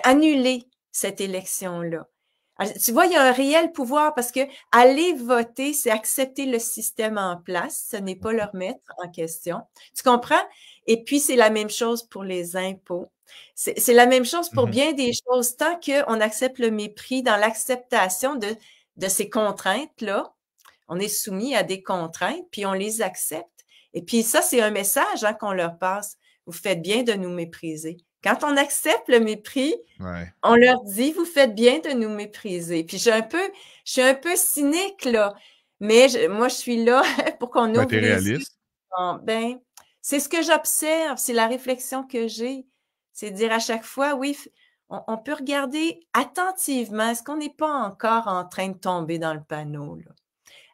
annuler cette élection-là. Alors, tu vois, il y a un réel pouvoir parce que aller voter, c'est accepter le système en place. Ce n'est pas le remettre en question. Tu comprends? Et puis, c'est la même chose pour les impôts. C'est la même chose pour bien des choses. Tant qu'on accepte le mépris dans l'acceptation de ces contraintes-là, on est soumis à des contraintes, puis on les accepte. Et puis ça, c'est un message qu'on leur passe. Vous faites bien de nous mépriser. Quand on accepte le mépris, on leur dit, vous faites bien de nous mépriser. Puis je suis un peu cynique, là. Mais moi, je suis là pour qu'on ouvre les yeux. C'est ce que j'observe, c'est la réflexion que j'ai. C'est de dire à chaque fois, oui, on peut regarder attentivement. Est-ce qu'on n'est pas encore en train de tomber dans le panneau, là?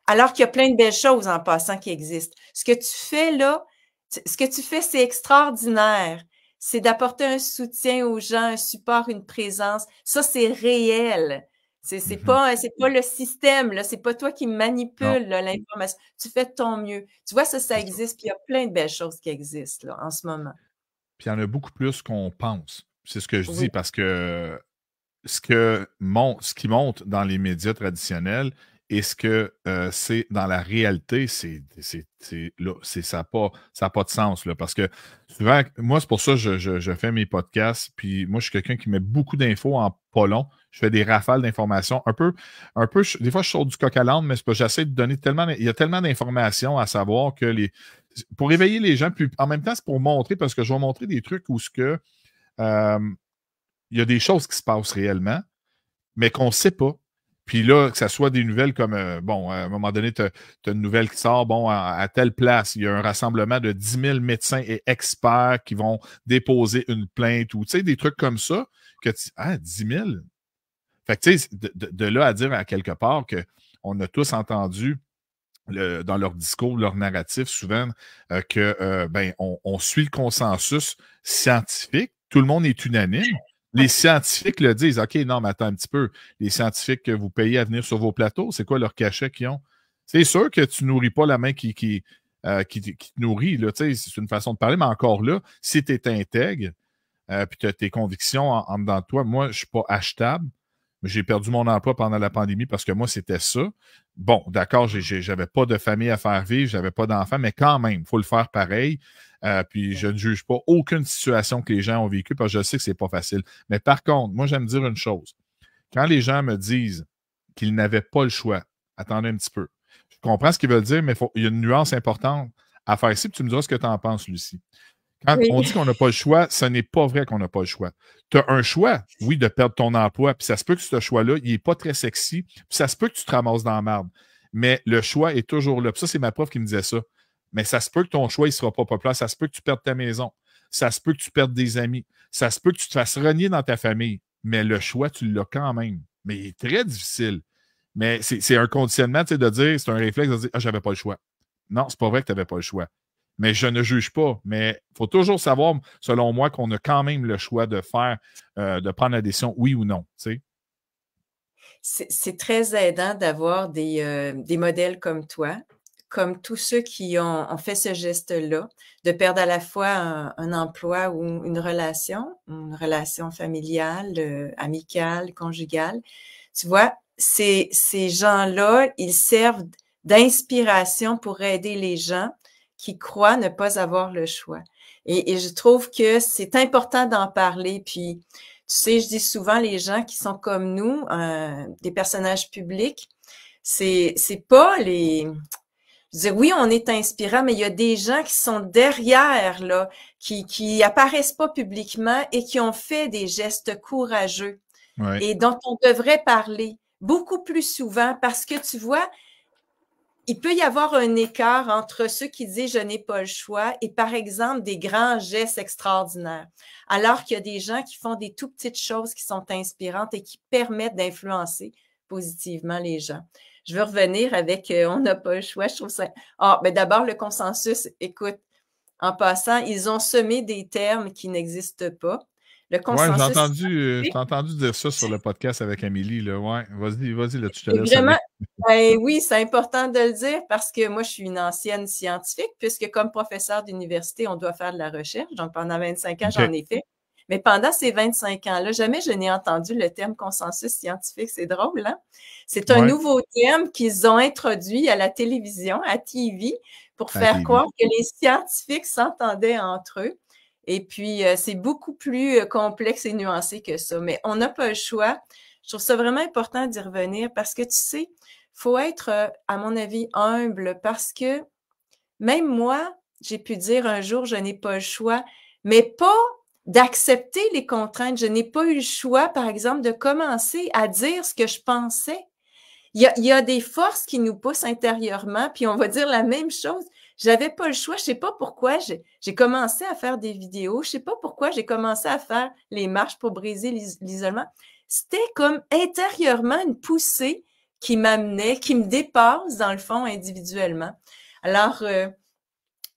Alors qu'il y a plein de belles choses en passant qui existent. Ce que tu fais là, c'est extraordinaire. C'est d'apporter un soutien aux gens, un support, une présence. Ça, c'est réel. C'est pas le système, là. C'est pas toi qui manipule l'information. Tu fais de ton mieux. Tu vois, ça existe. Puis il y a plein de belles choses qui existent, là, en ce moment. Puis il y en a beaucoup plus qu'on pense. C'est ce que je dis parce que ce qui monte dans les médias traditionnels et ce que c'est dans la réalité, ça n'a pas de sens. Là, parce que souvent, moi, c'est pour ça que je fais mes podcasts. Puis moi, je suis quelqu'un qui met beaucoup d'infos en pas long. Je fais des rafales d'informations. Des fois, je sors du coq à l'âne, mais c'est pas, j'essaie de donner il y a tellement d'informations à savoir que pour éveiller les gens, puis en même temps, c'est pour montrer, parce que je vais montrer des trucs où il y a des choses qui se passent réellement, mais qu'on ne sait pas. Puis là, que ce soit des nouvelles comme, à un moment donné, tu as une nouvelle qui sort, à telle place, il y a un rassemblement de 10 000 médecins et experts qui vont déposer une plainte ou, tu sais, des trucs comme ça, que 10 000? Fait que, tu sais, de là à dire à quelque part qu'on a tous entendu dans leur discours, leur narratif, souvent, on suit le consensus scientifique. Tout le monde est unanime. Les scientifiques le disent. OK, non, mais attends un petit peu. Les scientifiques que vous payez à venir sur vos plateaux, c'est quoi leur cachet qu'ils ont? C'est sûr que tu nourris pas la main qui te nourrit. Là, c'est une façon de parler, mais encore là, si tu es intègre, puis tu as tes convictions en dedans de toi, moi, je ne suis pas achetable. J'ai perdu mon emploi pendant la pandémie parce que moi, c'était ça. Bon, d'accord, j'avais pas de famille à faire vivre, j'avais pas d'enfants, mais quand même, il faut le faire pareil. Puis je ne juge pas aucune situation que les gens ont vécue parce que je sais que c'est pas facile. Mais par contre, moi, j'aime dire une chose. Quand les gens me disent qu'ils n'avaient pas le choix, attendez un petit peu. Je comprends ce qu'ils veulent dire, mais il y a une nuance importante à faire ici, puis tu me diras ce que tu en penses, Lucie. Quand on dit qu'on n'a pas le choix, ce n'est pas vrai qu'on n'a pas le choix. Tu as un choix, oui, de perdre ton emploi, puis ça se peut que ce choix-là, il n'est pas très sexy, puis ça se peut que tu te ramasses dans la merde. Mais le choix est toujours là. Puis ça, c'est ma prof qui me disait ça. Mais ça se peut que ton choix, il ne sera pas populaire. Ça se peut que tu perdes ta maison. Ça se peut que tu perdes des amis. Ça se peut que tu te fasses renier dans ta famille. Mais le choix, tu l'as quand même. Mais il est très difficile. Mais c'est un conditionnement, tu sais, de dire, c'est un réflexe de dire, j'avais pas le choix. Non, c'est pas vrai que tu n'avais pas le choix. Mais je ne juge pas. Mais il faut toujours savoir, selon moi, qu'on a quand même le choix de faire, de prendre la décision, oui ou non. Tu sais. C'est très aidant d'avoir des modèles comme toi, comme tous ceux qui ont fait ce geste-là, de perdre à la fois un emploi ou une relation familiale, amicale, conjugale. Tu vois, ces gens-là, ils servent d'inspiration pour aider les gens qui croient ne pas avoir le choix. Et je trouve que c'est important d'en parler. Puis, tu sais, je dis souvent, les gens qui sont comme nous, des personnages publics, c'est pas les... Je veux dire, oui, on est inspirant, mais il y a des gens qui sont derrière, là, qui apparaissent pas publiquement et qui ont fait des gestes courageux Ouais. et dont on devrait parler beaucoup plus souvent parce que tu vois, il peut y avoir un écart entre ceux qui disent je n'ai pas le choix et par exemple des grands gestes extraordinaires, alors qu'il y a des gens qui font des tout petites choses qui sont inspirantes et qui permettent d'influencer positivement les gens. Je veux revenir avec on n'a pas le choix. Je trouve ça. Ah, ben d'abord, le consensus, écoute, en passant, ils ont semé des termes qui n'existent pas. Le Ouais, consensus je t'ai entendu dire ça sur le podcast avec Amélie, là. Ouais, vas-y, là, tu te c'est laisse vraiment, aller. ben oui, c'est important de le dire parce que moi, je suis une ancienne scientifique, puisque comme professeur d'université, on doit faire de la recherche. Donc, pendant 25 ans, OK. j'en ai fait. Mais pendant ces 25 ans-là, jamais je n'ai entendu le terme consensus scientifique. C'est drôle, hein? C'est un Ouais, nouveau terme qu'ils ont introduit à la télévision, à TV, pour à la faire TV. croire que les scientifiques s'entendaient entre eux. Et puis, c'est beaucoup plus complexe et nuancé que ça. Mais on n'a pas le choix. Je trouve ça vraiment important d'y revenir parce que, tu sais, faut être, à mon avis, humble parce que même moi, j'ai pu dire un jour, je n'ai pas le choix, mais pas d'accepter les contraintes. Je n'ai pas eu le choix, par exemple, de commencer à dire ce que je pensais. Il y a des forces qui nous poussent intérieurement, puis on va dire la même chose. J'avais pas le choix. Je sais pas pourquoi j'ai commencé à faire des vidéos. Je sais pas pourquoi j'ai commencé à faire les marches pour briser l'isolement. C'était comme intérieurement une poussée qui m'amenait, qui me dépasse dans le fond individuellement. Alors,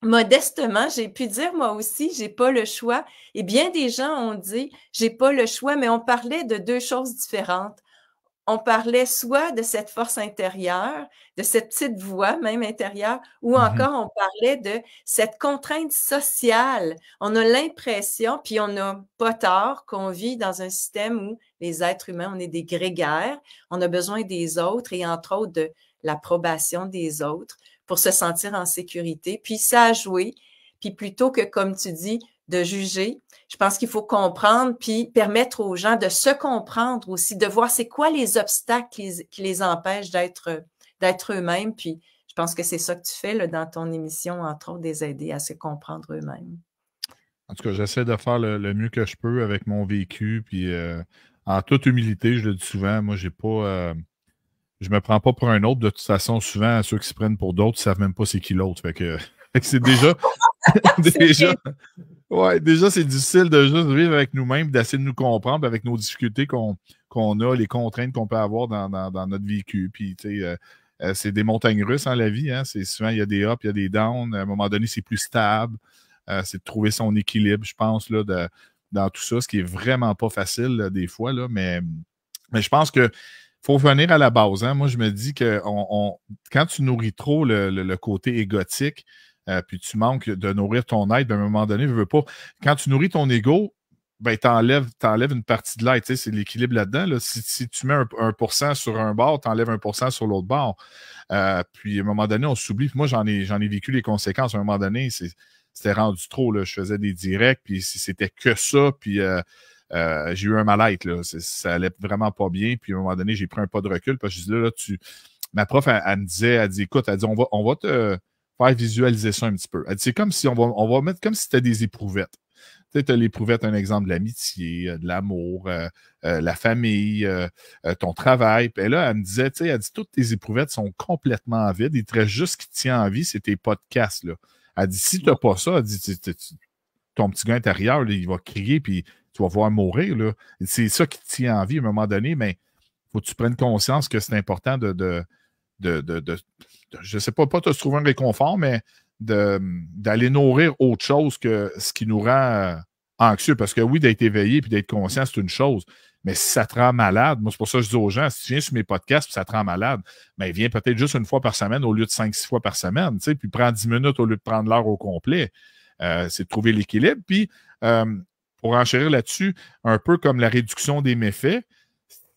modestement, j'ai pu dire moi aussi, j'ai pas le choix. Et bien des gens ont dit, j'ai pas le choix, mais on parlait de deux choses différentes. On parlait soit de cette force intérieure, de cette petite voix même intérieure, ou Mhm. encore on parlait de cette contrainte sociale. On a l'impression, puis on n'a pas tort, qu'on vit dans un système où les êtres humains, on est des grégaires, on a besoin des autres et entre autres de l'approbation des autres pour se sentir en sécurité. Puis ça a joué. Puis plutôt que, comme tu dis, de juger, je pense qu'il faut comprendre puis permettre aux gens de se comprendre aussi, de voir c'est quoi les obstacles qui les empêchent d'être eux-mêmes. Puis je pense que c'est ça que tu fais là, dans ton émission, entre autres, des aider à se comprendre eux-mêmes. En tout cas, j'essaie de faire le mieux que je peux avec mon vécu, puis en toute humilité, je le dis souvent, moi, j'ai pas, je me prends pas pour un autre. De toute façon, souvent, ceux qui se prennent pour d'autres, ils savent même pas c'est qui l'autre. Fait que c'est déjà, C'est déjà, vrai. ouais, déjà, c'est difficile de juste vivre avec nous-mêmes, d'essayer de nous comprendre avec nos difficultés qu'on a, les contraintes qu'on peut avoir dans notre vécu. Puis, tu sais, c'est des montagnes russes, hein, la vie. Hein. C'est souvent, il y a des ups, il y a des downs. À un moment donné, c'est plus stable. C'est de trouver son équilibre, je pense, là, dans tout ça, ce qui est vraiment pas facile, là, des fois, là, mais je pense que faut revenir à la base. Hein. Moi, je me dis que quand tu nourris trop le côté égotique, puis tu manques de nourrir ton être, à un moment donné, je veux pas. Quand tu nourris ton ego, ben, t'enlèves une partie de l'être. Tu sais, c'est l'équilibre là-dedans. Là. Si tu mets 1% sur un bord, t'enlèves 1% sur l'autre bord. Puis à un moment donné, on s'oublie. Puis moi, j'en ai vécu les conséquences. À un moment donné, c'était rendu trop. Là. Je faisais des directs, puis si c'était que ça, puis j'ai eu un mal-être. Là. Ça allait vraiment pas bien. Puis à un moment donné, j'ai pris un pas de recul. Parce que je dis là, ma prof, elle me disait, elle dit, écoute, elle dit, on va te faire visualiser ça un petit peu. Elle dit, c'est comme si on va mettre comme si c'était des éprouvettes. Tu sais, tu as l'éprouvettes, un exemple de l'amitié, de l'amour, la famille, ton travail. Puis là, elle me disait, tu sais, elle dit, toutes tes éprouvettes sont complètement vides. Il te reste juste ce qui te tient en vie, c'est tes podcasts, là. Elle dit, si tu n'as pas ça, elle dit, ton petit gars intérieur, là, il va crier, puis tu vas voir mourir, là. C'est ça qui te tient en vie à un moment donné, mais il faut que tu prennes conscience que c'est important je ne sais pas te trouver un réconfort, mais d'aller nourrir autre chose que ce qui nous rend anxieux. Parce que oui, d'être éveillé puis d'être conscient, c'est une chose. Mais si ça te rend malade, moi, c'est pour ça que je dis aux gens, si tu viens sur mes podcasts et ça te rend malade, ben, viens peut-être juste une fois par semaine au lieu de 5-6 fois par semaine, tu sais, puis prends 10 minutes au lieu de prendre l'heure au complet. C'est de trouver l'équilibre. Puis, pour enchérir là-dessus, un peu comme la réduction des méfaits,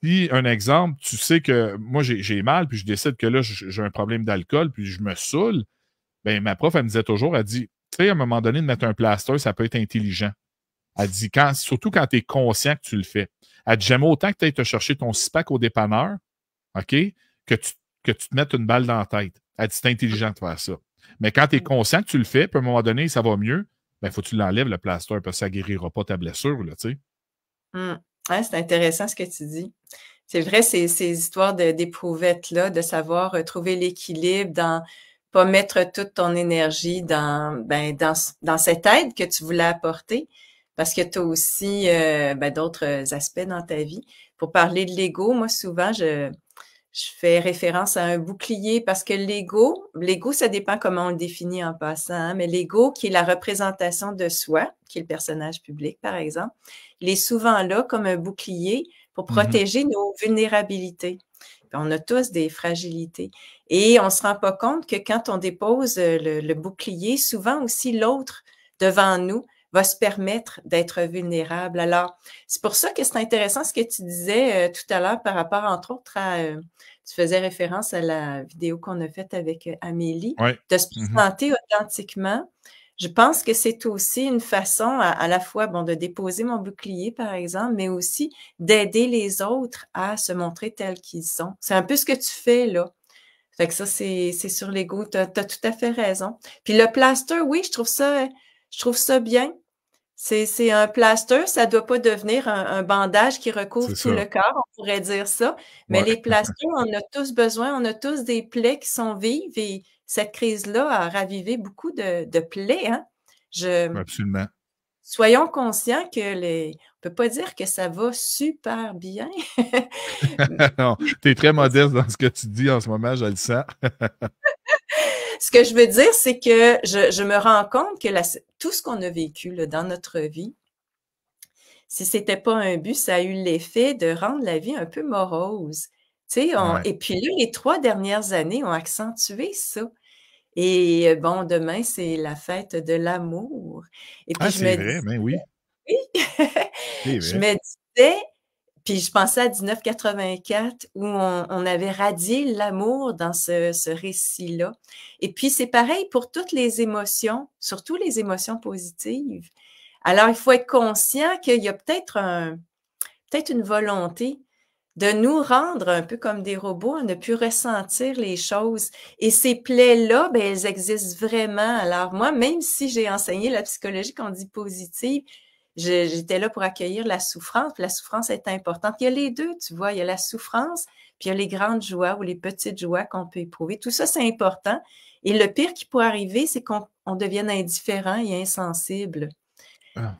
si, un exemple, tu sais que moi, j'ai mal, puis je décide que là, j'ai un problème d'alcool, puis je me saoule, ben, ma prof, elle me disait toujours, elle dit, tu sais, à un moment donné, de mettre un plaster, ça peut être intelligent. Elle dit, surtout quand tu es conscient que tu le fais. Elle dit, j'aime autant que tu ailles te chercher ton six-pack au dépanneur, OK, que tu te mettes une balle dans la tête. Elle dit, c'est intelligent de faire ça. Mais quand tu es conscient que tu le fais, puis à un moment donné, ça va mieux, ben, il faut que tu l'enlèves, le plaster, parce que ça ne guérira pas ta blessure, là, tu sais. Ouais, c'est intéressant ce que tu dis. C'est vrai, ces histoires d'éprouvettes-là, de savoir trouver l'équilibre dans pas mettre toute ton énergie dans cette aide que tu voulais apporter, parce que tu as aussi d'autres aspects dans ta vie. Pour parler de l'ego, moi, souvent, je fais référence à un bouclier parce que l'ego, ça dépend comment on le définit en passant, hein, mais l'ego, qui est la représentation de soi, qui est le personnage public, par exemple, il est souvent là comme un bouclier pour protéger nos vulnérabilités. On a tous des fragilités. Et on ne se rend pas compte que quand on dépose le bouclier, souvent aussi l'autre devant nous va se permettre d'être vulnérable. Alors, c'est pour ça que c'est intéressant ce que tu disais tout à l'heure par rapport, entre autres, tu faisais référence à la vidéo qu'on a faite avec Amélie, Ouais. de se présenter authentiquement. Je pense que c'est aussi une façon à la fois de déposer mon bouclier, par exemple, mais aussi d'aider les autres à se montrer tels qu'ils sont. C'est un peu ce que tu fais là. Fait que ça, c'est sur l'ego. Tu as tout à fait raison. Puis le plaster, oui, je trouve ça bien. C'est un plaster, ça doit pas devenir un bandage qui recouvre tout le corps, on pourrait dire ça. Mais les plasters, on a tous besoin, on a tous des plaies qui sont vives et cette crise-là a ravivé beaucoup de plaies, hein. Absolument. Soyons conscients que on peut pas dire que ça va super bien. Non, tu es très modeste dans ce que tu dis en ce moment, je le sens. Ce que je veux dire, c'est que je me rends compte que tout ce qu'on a vécu là, dans notre vie, si c'était pas un but, ça a eu l'effet de rendre la vie un peu morose. Tu sais, et puis là, les 3 dernières années ont accentué ça. Et bon, demain, c'est la fête de l'amour. Et puis je me vrai, ben oui. oui, C'est je vrai. me disais, puis je pensais à 1984 où on avait radié l'amour dans ce récit-là. Et puis c'est pareil pour toutes les émotions, surtout les émotions positives. Alors, il faut être conscient qu'il y a peut-être une volonté de nous rendre un peu comme des robots, à ne plus ressentir les choses. Et ces plaies-là, ben, elles existent vraiment. Alors moi, même si j'ai enseigné la psychologie qu'on dit positive, j'étais là pour accueillir la souffrance. Puis la souffrance est importante. Il y a les deux, tu vois. Il y a la souffrance, puis il y a les grandes joies ou les petites joies qu'on peut éprouver. Tout ça, c'est important. Et le pire qui pourrait arriver, c'est qu'on devienne indifférent et insensible.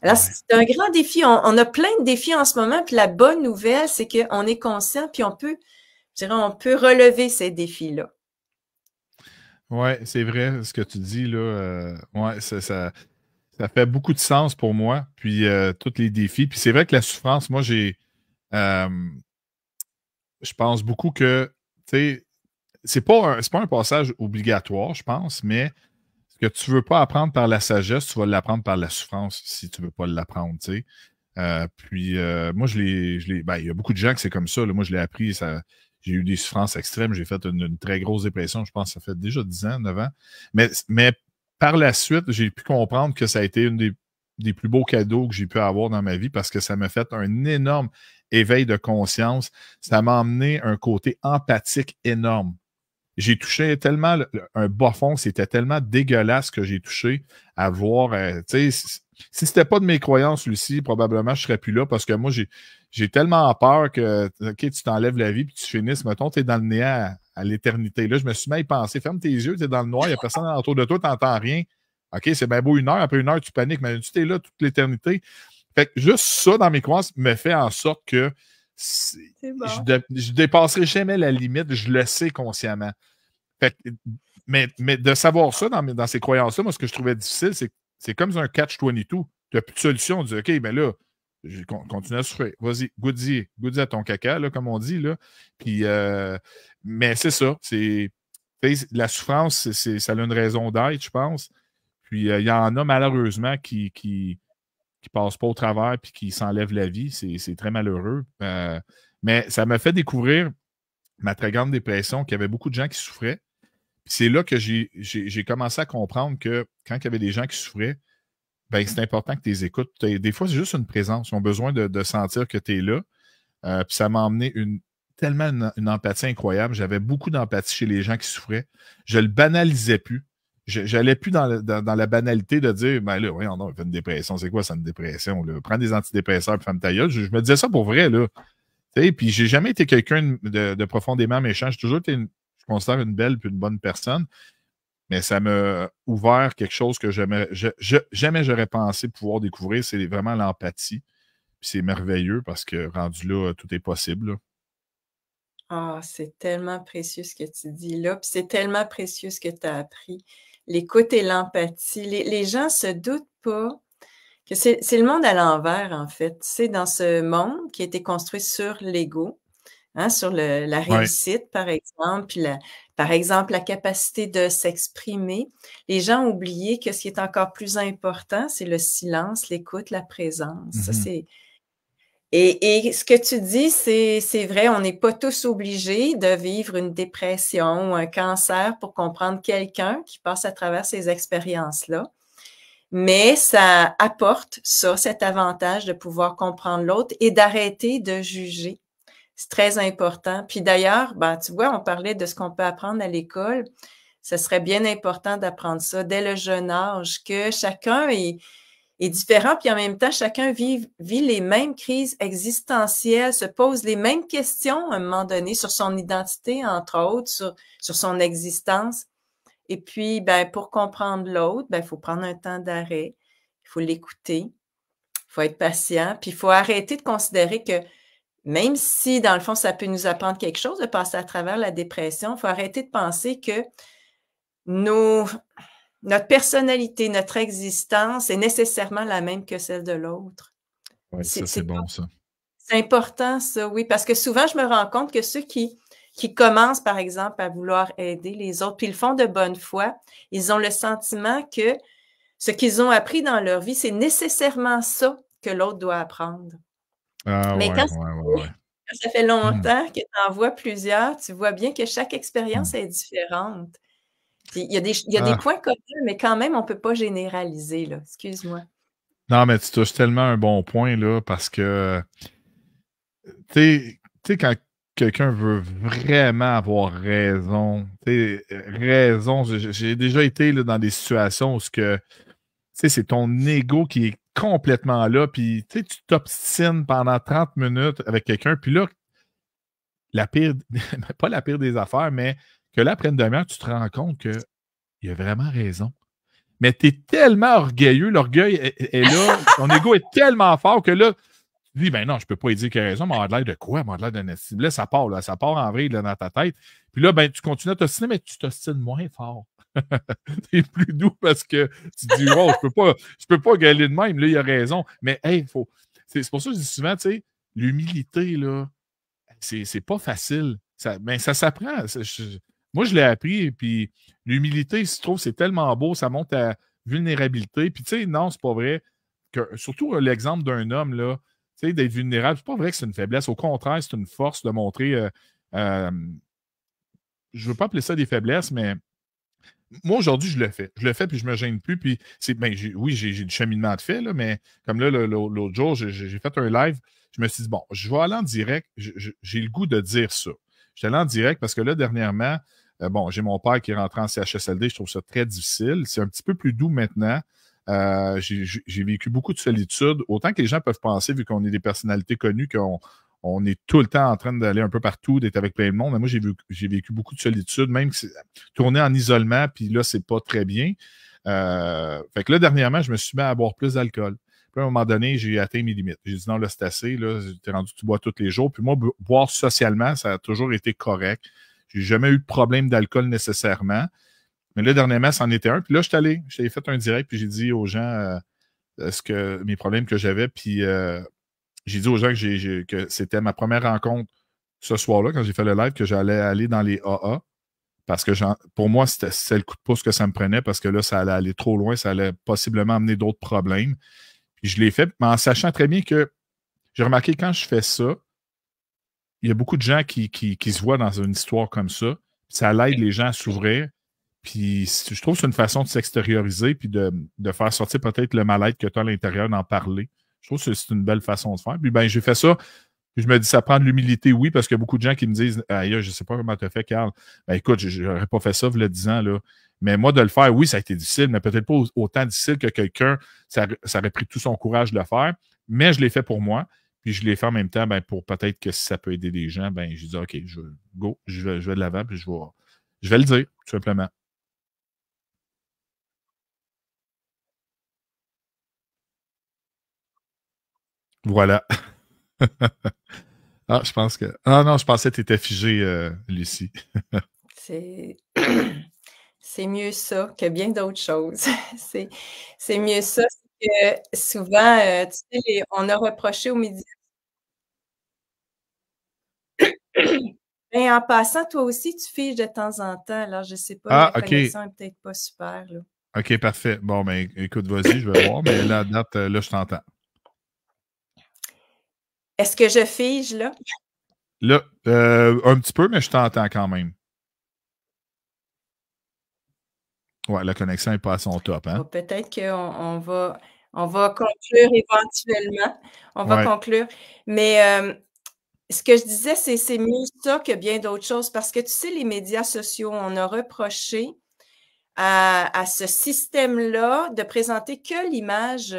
Alors, c'est un grand défi. On a plein de défis en ce moment. Puis la bonne nouvelle, c'est qu'on est conscient, puis on peut relever ces défis-là. Oui, c'est vrai ce que tu dis, là. Ça fait beaucoup de sens pour moi. Puis tous les défis. Puis c'est vrai que la souffrance, moi, je pense beaucoup que, tu sais, c'est pas un passage obligatoire, je pense, mais ce que tu veux pas apprendre par la sagesse, tu vas l'apprendre par la souffrance si tu veux pas l'apprendre, tu sais. Puis moi, il y a beaucoup de gens que c'est comme ça. Là. Moi, je l'ai appris, j'ai eu des souffrances extrêmes, j'ai fait une très grosse dépression, je pense que ça fait déjà 10 ans, 9 ans. Mais par la suite, j'ai pu comprendre que ça a été une des plus beaux cadeaux que j'ai pu avoir dans ma vie parce que ça m'a fait un énorme éveil de conscience. Ça m'a emmené un côté empathique énorme. J'ai touché tellement un bas fond, c'était tellement dégueulasse que j'ai touché à voir. Tu sais, si c'était pas de mes croyances, Lucie, probablement je serais plus là parce que moi, j'ai tellement peur que OK, tu t'enlèves la vie puis tu finisses. Mettons, tu es dans le néant à l'éternité. Là, je me suis mis à y penser. Ferme tes yeux, tu es dans le noir, il n'y a personne autour de toi, tu n'entends rien. OK, c'est bien beau 1 heure, après 1 heure, tu paniques, mais tu es là toute l'éternité. Fait que juste ça dans mes croyances me fait en sorte que Bon. je dépasserai jamais la limite, je le sais consciemment. Fait que, mais de savoir ça dans ces croyances-là, moi, ce que je trouvais difficile, c'est comme un catch-22. Tu n'as plus de solution. Tu dis, OK, ben là, Continue à souffrir. Vas-y, goûte-y à ton caca, là, comme on dit. Là. Puis, mais c'est ça. La souffrance, ça a une raison d'être, je pense. Puis, il y en a malheureusement qui passent pas au travers puis qui s'enlèvent la vie. C'est très malheureux. Mais ça m'a fait découvrir ma très grande dépression, qu'il y avait beaucoup de gens qui souffraient. Puis c'est là que j'ai commencé à comprendre que quand il y avait des gens qui souffraient, ben, c'est important que tu les écoutes. Des fois, c'est juste une présence. Ils ont besoin de sentir que tu es là. Puis ça m'a emmené tellement une empathie incroyable. J'avais beaucoup d'empathie chez les gens qui souffraient. Je le banalisais plus. J'allais plus dans la banalité de dire, ben là, oui, on fait une dépression. C'est quoi ça, une dépression? Là? Prends des antidépresseurs et ferme ta gueule. Je me disais ça pour vrai, là. Puis j'ai jamais été quelqu'un de profondément méchant. J'ai toujours été, je considère, une belle et une bonne personne. Mais ça m'a ouvert quelque chose que jamais j'aurais pensé pouvoir découvrir. C'est vraiment l'empathie. Puis c'est merveilleux parce que rendu là, tout est possible. Là. Ah, c'est tellement précieux ce que tu dis là, puis c'est tellement précieux ce que tu as appris. L'écoute et l'empathie. Les gens se doutent pas que c'est le monde à l'envers, en fait. C'est dans ce monde qui a été construit sur l'ego, hein, sur la Ouais. réussite, par exemple, puis par exemple, la capacité de s'exprimer. Les gens ont oublié que ce qui est encore plus important, c'est le silence, l'écoute, la présence. Ça, Mhm. c'est... Et ce que tu dis, c'est vrai, on n'est pas tous obligés de vivre une dépression ou un cancer pour comprendre quelqu'un qui passe à travers ces expériences-là. Mais ça apporte ça, cet avantage de pouvoir comprendre l'autre et d'arrêter de juger. C'est très important. Puis d'ailleurs, ben, tu vois, on parlait de ce qu'on peut apprendre à l'école. Ce serait bien important d'apprendre ça dès le jeune âge, que chacun est différent, puis en même temps, chacun vit les mêmes crises existentielles, se pose les mêmes questions à un moment donné sur son identité, entre autres, sur son existence. Et puis, ben, pour comprendre l'autre, ben, il faut prendre un temps d'arrêt, il faut l'écouter, il faut être patient, puis il faut arrêter de considérer que même si, dans le fond, ça peut nous apprendre quelque chose de passer à travers la dépression, il faut arrêter de penser que notre personnalité, notre existence est nécessairement la même que celle de l'autre. Ouais, ça, c'est bon, ça. C'est important, ça, oui, parce que souvent, je me rends compte que ceux qui commencent, par exemple, à vouloir aider les autres, puis ils le font de bonne foi, ils ont le sentiment que ce qu'ils ont appris dans leur vie, c'est nécessairement ça que l'autre doit apprendre. Ah Mais ouais, ouais, ouais, ouais. quand ça fait Hmm. longtemps que tu en vois plusieurs, tu vois bien que chaque expérience Hmm. est différente. Puis il y a des Ah. points communs, mais quand même, on ne peut pas généraliser, là. Excuse-moi. Non, mais tu touches tellement un bon point, là, parce que, tu sais, quand quelqu'un veut vraiment avoir raison, tu sais, raison, j'ai déjà été là, dans des situations où c'est ton ego qui est complètement là, puis tu t'obstines pendant 30 minutes avec quelqu'un, puis là, la pire, pas la pire des affaires, mais que là, après une demi-heure, tu te rends compte qu'il a vraiment raison. Mais tu es tellement orgueilleux, l'orgueil est là, ton ego est tellement fort que là, tu dis, ben non, je peux pas lui dire qu'il a raison, mais on a l'air de quoi? On a l'air d'un estime. Là, ça part en vrille là, dans ta tête. Puis là, ben, tu continues à t'ostiner, mais tu t'ostines moins fort. T'es plus doux parce que tu te dis, wow, je peux pas gueuler de même. Là, il a raison. Mais, hey, c'est pour ça que je dis souvent, tu sais, l'humilité, là, c'est pas facile. Mais ça s'apprend. Moi, je l'ai appris, puis l'humilité, je trouve, c'est tellement beau, ça montre ta vulnérabilité. Puis, tu sais, non, c'est pas vrai. Surtout l'exemple d'un homme, là, tu sais, d'être vulnérable, c'est pas vrai que c'est une faiblesse. Au contraire, c'est une force de montrer. Euh, je veux pas appeler ça des faiblesses, mais moi, aujourd'hui, je le fais. Je le fais, puis je me gêne plus. Puis, oui, j'ai du cheminement de fait, là, mais comme là, l'autre jour, j'ai fait un live. Je me suis dit, bon, je vais aller en direct. J'ai le goût de dire ça. J'étais allé en direct parce que là, dernièrement, bon, j'ai mon père qui est rentré en CHSLD. Je trouve ça très difficile. C'est un petit peu plus doux maintenant. J'ai vécu beaucoup de solitude. Autant que les gens peuvent penser, vu qu'on est des personnalités connues, qu'on est tout le temps en train d'aller un peu partout, d'être avec plein de monde. Mais moi, j'ai vécu beaucoup de solitude, même que tourner en isolement, puis là, c'est pas très bien. Fait que là, dernièrement, je me suis mis à boire plus d'alcool. Puis à un moment donné, j'ai atteint mes limites. J'ai dit non, là, c'est assez. Là, t'es rendu que tu bois tous les jours. Puis moi, boire socialement, ça a toujours été correct. J'ai jamais eu de problème d'alcool nécessairement. Mais là, dernièrement, c'en était un. Puis là, j'ai fait un direct, puis j'ai dit aux gens mes problèmes que j'avais. Puis j'ai dit aux gens que c'était ma première rencontre ce soir-là, quand j'ai fait le live, que j'allais aller dans les AA. Parce que pour moi, c'est le coup de pouce que ça me prenait parce que là, ça allait aller trop loin, ça allait possiblement amener d'autres problèmes. Puis je l'ai fait, mais en sachant très bien que j'ai remarqué quand je fais ça, il y a beaucoup de gens qui se voient dans une histoire comme ça. Ça aide les gens à s'ouvrir. Puis je trouve que c'est une façon de s'extérioriser puis de faire sortir peut-être le mal-être que tu as à l'intérieur, d'en parler. Je trouve que c'est une belle façon de faire. Puis ben, j'ai fait ça. Puis je me dis, ça prend de l'humilité, oui, parce qu'il y a beaucoup de gens qui me disent, aïe, je ne sais pas comment tu as fait, Carl. Ben écoute, je n'aurais pas fait ça, il y a 10 ans, là. Mais moi, de le faire, oui, ça a été difficile, mais peut-être pas autant difficile que quelqu'un, ça aurait pris tout son courage de le faire. Mais je l'ai fait pour moi. Puis je l'ai fait en même temps, ben, pour peut-être que si ça peut aider des gens, ben, je dis, OK, je vais de l'avant, puis je vais le dire, tout simplement. Voilà. Ah, je pense que. Ah non, je pensais que tu étais figé, Lucie. C'est c'est mieux ça que bien d'autres choses. C'est mieux ça, c'est que souvent, tu sais, on a reproché aux médias. En passant, toi aussi, tu figes de temps en temps, alors je sais pas, Ah, la OK. connexion est peut-être pas super, là. OK, parfait. Bon, ben, écoute, vas-y, je vais voir, mais là, à date, là, je t'entends. Est-ce que je fige, là? Là, un petit peu, mais je t'entends quand même. Ouais, la connexion n'est pas à son top, hein? Bon, peut-être qu'on on va conclure éventuellement. On va Ouais. conclure. Mais, ce que je disais, c'est mieux ça que bien d'autres choses parce que, tu sais, les médias sociaux, on a reproché à ce système-là de présenter que l'image,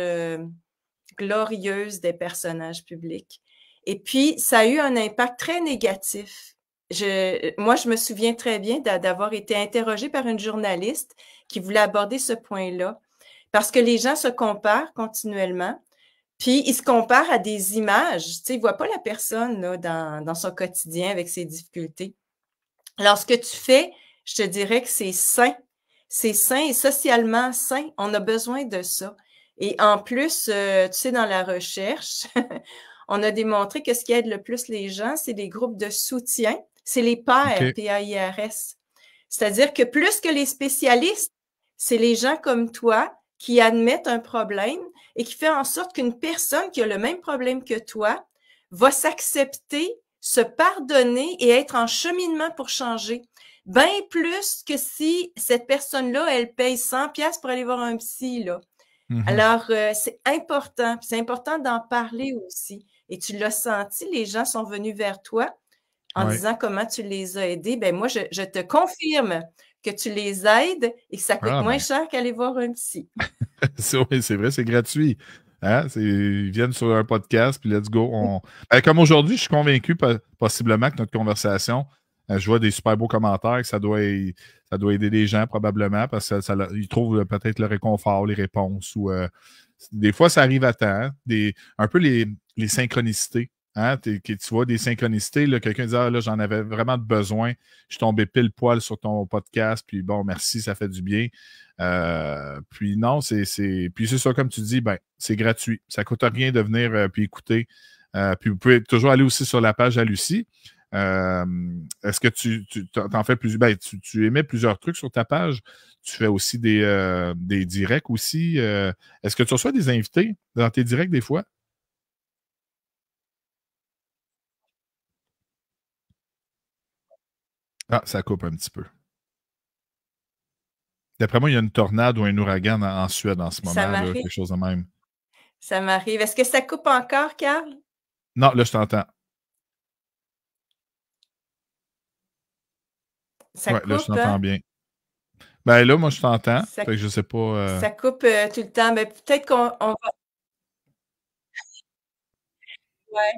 glorieuse des personnages publics. Et puis, ça a eu un impact très négatif. Moi, je me souviens très bien d'avoir été interrogée par une journaliste qui voulait aborder ce point-là, parce que les gens se comparent continuellement, puis ils se comparent à des images. Tu sais, ils ne voient pas la personne là, dans son quotidien avec ses difficultés. Alors, ce que tu fais, je te dirais que c'est sain. C'est sain et socialement sain. On a besoin de ça. Et en plus, tu sais, dans la recherche, on a démontré que ce qui aide le plus les gens, c'est les groupes de soutien, c'est les pairs, OK. P-A-I-R-S. C'est-à-dire que plus que les spécialistes, c'est les gens comme toi qui admettent un problème et qui fait en sorte qu'une personne qui a le même problème que toi va s'accepter, se pardonner et être en cheminement pour changer. Bien plus que si cette personne-là, elle paye 100 pièces pour aller voir un psy, là. Mhm. Alors, c'est important. C'est important d'en parler aussi. Et tu l'as senti, les gens sont venus vers toi en Ouais. disant comment tu les as aidés. Ben moi, je te confirme que tu les aides et que ça coûte Ah, moins ben, cher qu'aller voir un psy. oui, c'est vrai, c'est gratuit. Hein? Ils viennent sur un podcast, puis let's go. Ben, comme aujourd'hui, je suis convaincu possiblement que notre conversation, je vois des super beaux commentaires, que ça doit aider les gens probablement parce que ils trouvent peut-être le réconfort, les réponses. Ou des fois, ça arrive à temps. Hein. Un peu les synchronicités. Hein? Tu vois des synchronicités, là, quelqu'un dit ah, là, j'en avais vraiment besoin. Je suis tombé pile poil sur ton podcast, puis bon, merci, ça fait du bien. Puis non, puis c'est ça, comme tu dis, ben, c'est gratuit. Ça ne coûte rien de venir puis écouter. Puis vous pouvez toujours aller aussi sur la page à Lucie. Est-ce que tu t'en fais plus? Ben, tu émets plusieurs trucs sur ta page. Tu fais aussi des directs aussi. Est-ce que tu reçois des invités dans tes directs des fois? Ah, ça coupe un petit peu. D'après moi, il y a une tornade ou un ouragan en Suède en ce Ça moment, là, m'arrive. quelque chose de même. Ça m'arrive. Est-ce que ça coupe encore, Carl? Non, là, je t'entends. Ça Ouais, là, je coupe, t'entends hein? bien. Ben là, moi, je t'entends. Ça, Fait que je sais pas. ça coupe tout le temps. Mais peut-être qu'on va. Ouais.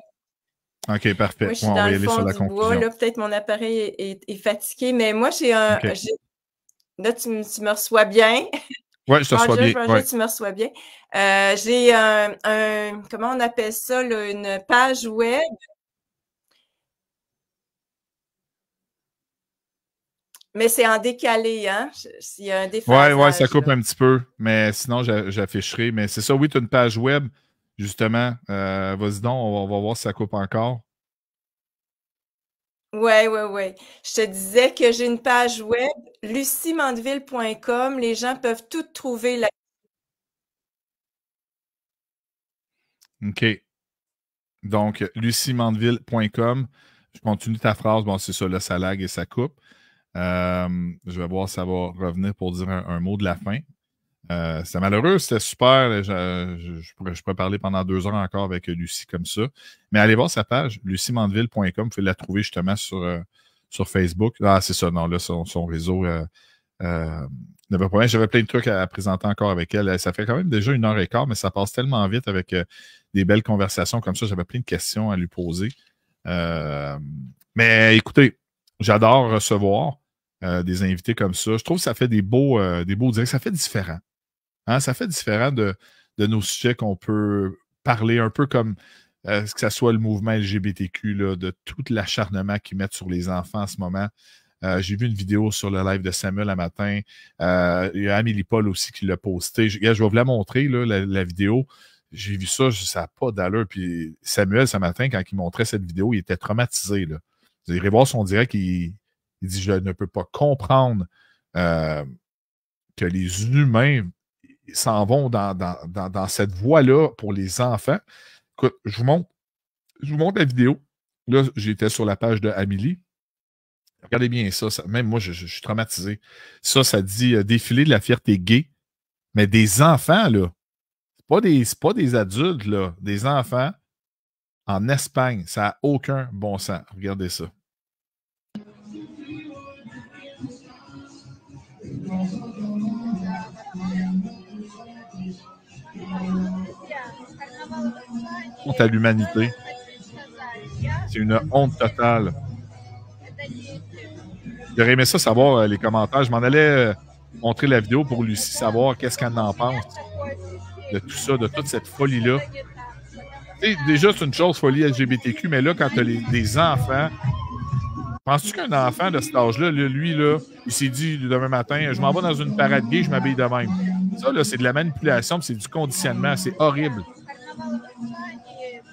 OK, Moi, parfait. je Ouais, suis on dans va y le aller sur fond la du bois. conclusion. Là, peut-être mon appareil est fatigué, mais moi, OK. là, tu me reçois bien. Ouais, je te reçois Roger, bien. Roger, Ouais. tu me reçois bien. J'ai comment on appelle ça, là, une page web, mais c'est en décalé, hein? Il y a un Ouais, ouais, ça déphasage, coupe là. un petit peu, mais sinon, j'afficherai. Mais c'est ça, oui, tu as une page web. justement, vas-y donc, on va voir si ça coupe encore. Ouais, ouais, ouais. Je te disais que j'ai une page web, luciemandeville.com. Les gens peuvent tout trouver là. OK. Donc, luciemandeville.com. Je continue ta phrase. Bon, c'est ça, là, ça lag et ça coupe. Je vais voir si ça va revenir pour dire un mot de la fin. C'était malheureux, c'était super. Je pourrais parler pendant 2 heures encore avec Lucie comme ça. Mais allez voir sa page, luciemandeville.com. Vous pouvez la trouver justement sur Facebook. Ah, c'est ça, non, là, son réseau n'avait pas problème. J'avais plein de trucs à présenter encore avec elle. Ça fait quand même déjà 1 heure et quart, mais ça passe tellement vite avec des belles conversations comme ça. J'avais plein de questions à lui poser. Euh, mais écoutez, j'adore recevoir des invités comme ça. Je trouve que ça fait des beaux directs. Ça fait différent. Hein? Ça fait différent de nos sujets qu'on peut parler un peu comme que ce soit le mouvement LGBTQ, là, de tout l'acharnement qu'ils mettent sur les enfants en ce moment. J'ai vu une vidéo sur le live de Samuel un matin. Il y a Amélie Paul aussi qui l'a posté. Je vais vous la montrer, là, la vidéo. J'ai vu ça, ça n'a pas d'allure. Puis Samuel, ce matin, quand il montrait cette vidéo, il était traumatisé. Là. Vous irez voir son direct, il dit: Je ne peux pas comprendre que les humains s'en vont dans cette voie-là pour les enfants. Écoute, je vous montre la vidéo. Là, j'étais sur la page de Amélie. Regardez bien ça. Même moi, je suis traumatisé. Ça dit défilé de la fierté gay. Mais des enfants, là. C'est pas des adultes, là. Des enfants en Espagne. Ça n'a aucun bon sens. Regardez ça. Honte à l'humanité. C'est une honte totale. J'aurais aimé ça savoir les commentaires. Je m'en allais montrer la vidéo pour Lucie, savoir qu'est-ce qu'elle en pense de tout ça, de toute cette folie-là. Déjà, c'est une chose, folie LGBTQ, mais là, quand tu as des enfants, penses-tu qu'un enfant de cet âge-là, lui, là, il s'est dit demain matin, je m'en vais dans une parade gay, je m'habille de même. Ça, là, c'est de la manipulation, c'est du conditionnement, c'est horrible.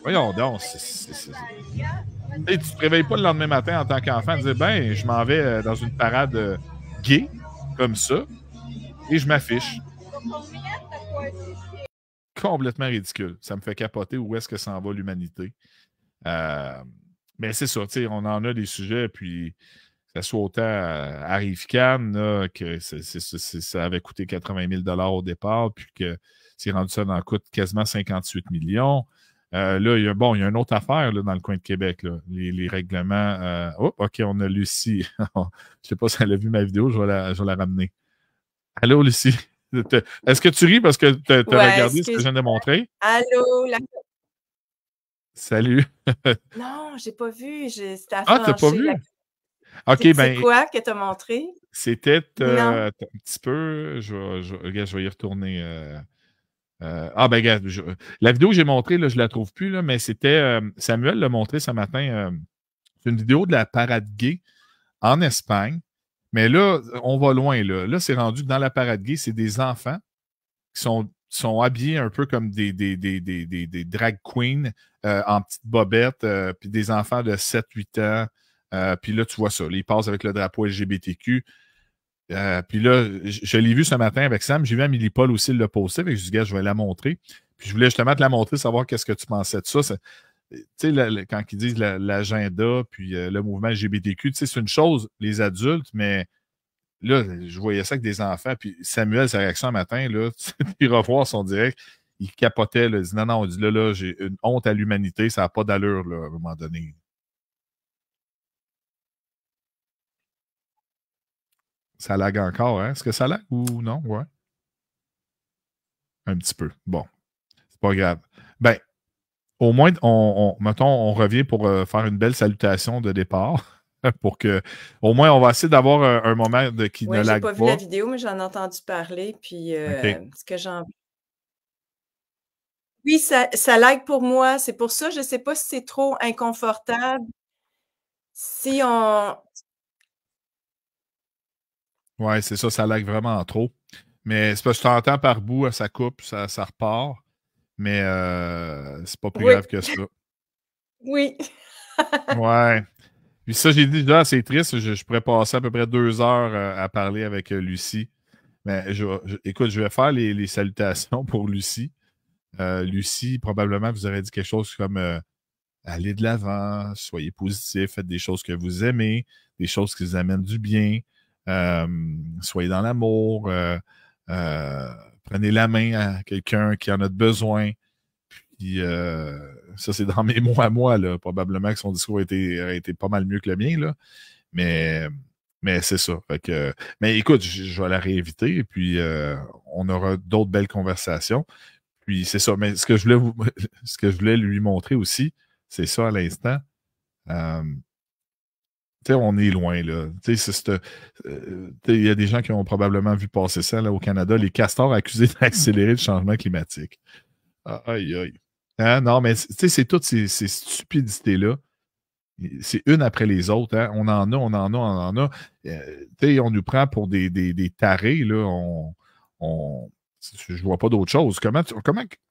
Voyons donc, tu te réveilles pas le lendemain matin en tant qu'enfant et dire, ben, je m'en vais dans une parade gay, comme ça, et je m'affiche. Complètement ridicule. Ça me fait capoter où est-ce que s'en va l'humanité. Mais c'est ça, on en a des sujets, puis que ce soit autant à Rive-Can, que ça avait coûté 80 000 au départ, puis que c'est rendu ça dans le coût quasiment 58 millions. Là, il y a une autre affaire là, dans le coin de Québec. Là. Les règlements. OK, on a Lucie. Je ne sais pas si elle a vu ma vidéo, je vais la ramener. Allô, Lucie? Est-ce que tu ris parce que tu as regardé ce que je viens de montrer? Allô? Salut. Non, j'ai pas vu. C'était à Ah, t'as pas vu? OK, c'est quoi que tu as montré? C'était Non. un petit peu. Regarde, je vais y retourner. Regarde, la vidéo que j'ai montrée, là, je la trouve plus, là, mais c'était. Samuel l'a montré ce matin. C'est une vidéo de la parade gay en Espagne. Mais là, on va loin. Là c'est rendu que dans la parade gay, c'est des enfants qui sont habillés un peu comme des drag queens en petites bobettes, puis des enfants de 7-8 ans. Puis là, tu vois ça. Là, ils passent avec le drapeau LGBTQ. Puis là, je l'ai vu ce matin avec Sam. J'ai vu Amélie Paul aussi le poster. Fait que je dis, gars, je vais la montrer. Puis je voulais justement te la montrer, savoir qu'est-ce que tu pensais de ça. Tu sais, quand ils disent l'agenda, puis le mouvement LGBTQ, tu sais, c'est une chose, les adultes, mais là, je voyais ça avec des enfants. Puis Samuel, sa réaction un matin, là, il revoir son direct, il capotait. Là, il dit, non, on dit là, j'ai une honte à l'humanité, ça n'a pas d'allure, là, à un moment donné. Ça lag encore, hein? Est-ce que ça lag ou non? Ouais. Un petit peu. Bon, c'est pas grave. Ben, au moins, mettons, on revient pour faire une belle salutation de départ. Pour que, au moins, on va essayer d'avoir un moment qui ne j'ai lag pas vu la vidéo, mais j'en ai entendu parler. Puis, OK. ce que j'en. Oui, ça lag pour moi. C'est pour ça, je ne sais pas si c'est trop inconfortable. Si on. Ouais, c'est ça lag vraiment trop. Mais c'est parce que je t'entends par bout, ça coupe, ça repart. mais c'est pas plus Oui. grave que ça. Oui. Ouais. Puis ça, j'ai dit, là, c'est triste. Je pourrais passer à peu près 2 heures à parler avec Lucie. Mais écoute, je vais faire les salutations pour Lucie. Lucie, probablement, vous aurez dit quelque chose comme allez de l'avant, soyez positif, faites des choses que vous aimez, des choses qui vous amènent du bien, soyez dans l'amour, prenez la main à quelqu'un qui en a besoin. Puis ça, c'est dans mes mots à moi, là. Probablement que son discours aurait été pas mal mieux que le mien, là. Mais, mais c'est ça. Fait que, mais écoute, je vais la réinviter et puis on aura d'autres belles conversations. Puis c'est ça. Mais ce que je voulais ce que je voulais lui montrer aussi, c'est ça à l'instant. Tu sais, on est loin, là. Tu sais, il y a des gens qui ont probablement vu passer ça là, au Canada, les castors accusés d'accélérer le changement climatique. Ah, aïe, aïe. Hein? Non, mais tu sais, c'est toutes ces stupidités-là. C'est une après les autres. Hein? On en a, on en a, on en a. Tu sais, on nous prend pour des tarés, là. Je vois pas d'autre chose. Comment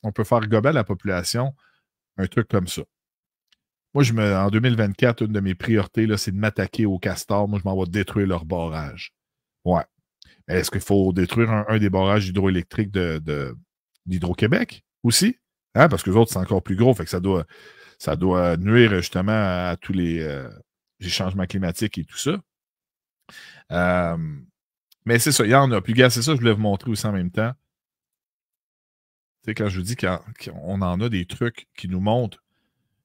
on peut faire gober à la population un truc comme ça? Moi, en 2024, une de mes priorités, là, c'est de m'attaquer aux castors. Moi, je m'en vais détruire leur barrage. Ouais. Mais est-ce qu'il faut détruire un des barrages hydroélectriques d'Hydro-Québec aussi? Hein? Parce que les autres, c'est encore plus gros. Fait que ça doit nuire justement à tous les changements climatiques et tout ça. Mais c'est ça, il y en a. Puis, gars, c'est ça que je voulais vous montrer aussi en même temps. Tu sais, quand je vous dis qu'on en a des trucs qui nous montrent,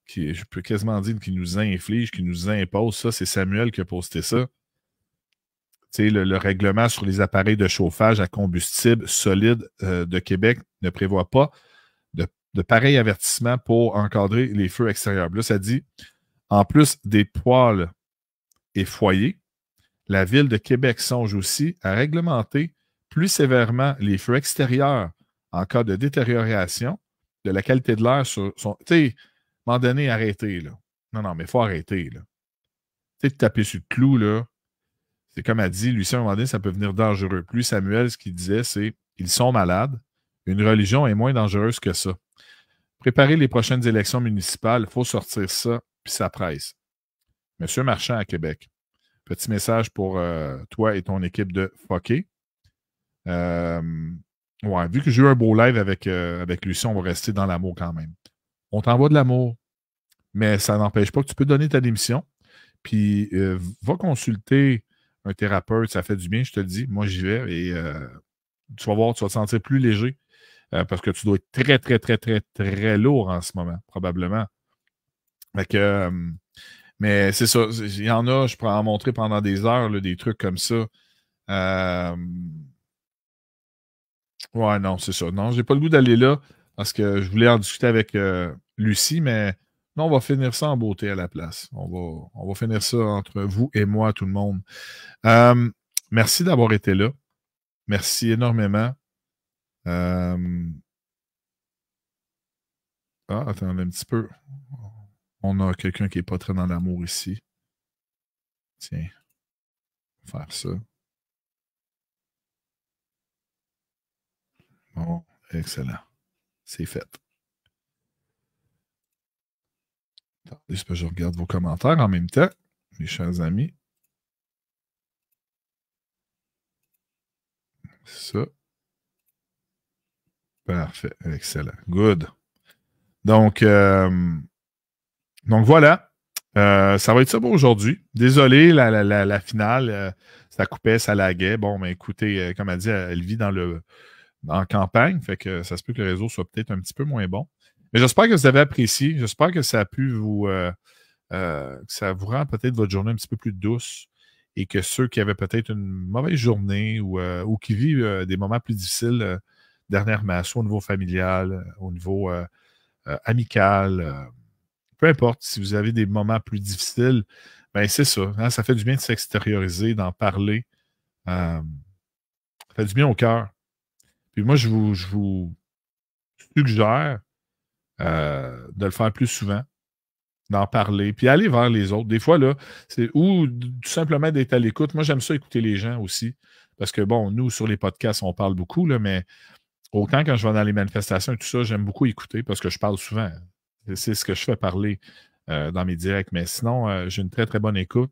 je peux quasiment dire qui nous infligent, qui nous imposent, ça, c'est Samuel qui a posté ça. Tu sais, le règlement sur les appareils de chauffage à combustible solide de Québec ne prévoit pas de pareils avertissements pour encadrer les feux extérieurs. Là, ça dit, en plus des poêles et foyers, la Ville de Québec songe aussi à réglementer plus sévèrement les feux extérieurs en cas de détérioration de la qualité de l'air sur son. Tu sais, à un moment donné, arrêtez, là. Non, mais il faut arrêter, là. Tu sais, de taper sur le clou, là. C'est comme a dit, Lucien, à un moment donné, ça peut venir dangereux. Puis Samuel, ce qu'il disait, c'est ils sont malades. Une religion est moins dangereuse que ça. Préparer les prochaines élections municipales, il faut sortir ça, puis ça presse. Monsieur Marchand à Québec. Petit message pour toi et ton équipe de Foquet. Ouais, vu que j'ai eu un beau live avec Lucien, on va rester dans l'amour quand même. On t'envoie de l'amour, mais ça n'empêche pas que tu peux donner ta démission. Puis va consulter un thérapeute, ça fait du bien, je te le dis. Moi, j'y vais et tu vas voir, tu vas te sentir plus léger parce que tu dois être très, très, très, très, très lourd en ce moment, probablement. Fait que, mais c'est ça, il y en a, je pourrais en montrer pendant des heures, là, des trucs comme ça. Ouais, non, c'est ça. Non, j'ai pas le goût d'aller là parce que je voulais en discuter avec Lucie, mais non, on va finir ça en beauté à la place. On va finir ça entre vous et moi, tout le monde. Merci d'avoir été là. Merci énormément. Ah, attendez un petit peu. On a quelqu'un qui n'est pas très dans l'amour ici. Tiens, on va faire ça. Bon, excellent. C'est fait. Attendez, je regarde vos commentaires en même temps, mes chers amis. Ça. Parfait. Excellent. Good. Donc voilà. Ça va être ça pour aujourd'hui. Désolé, la finale, ça coupait, ça laguait. Bon, mais écoutez, comme elle dit, elle vit en campagne, fait que ça se peut que le réseau soit peut-être un petit peu moins bon. Mais j'espère que vous avez apprécié. J'espère que ça a pu que ça vous rend peut-être votre journée un petit peu plus douce et que ceux qui avaient peut-être une mauvaise journée ou qui vivent des moments plus difficiles dernièrement, soit au niveau familial, au niveau amical, peu importe, si vous avez des moments plus difficiles, ben c'est ça. Hein, ça fait du bien de s'extérioriser, d'en parler. Ça fait du bien au cœur. Puis moi, je vous suggère de le faire plus souvent, d'en parler, puis aller vers les autres. Des fois, là, ou tout simplement d'être à l'écoute. Moi, j'aime ça écouter les gens aussi. Parce que, bon, nous, sur les podcasts, on parle beaucoup, là, mais autant quand je vais dans les manifestations et tout ça, j'aime beaucoup écouter parce que je parle souvent. C'est ce que je fais parler dans mes directs. Mais sinon, j'ai une très, très bonne écoute.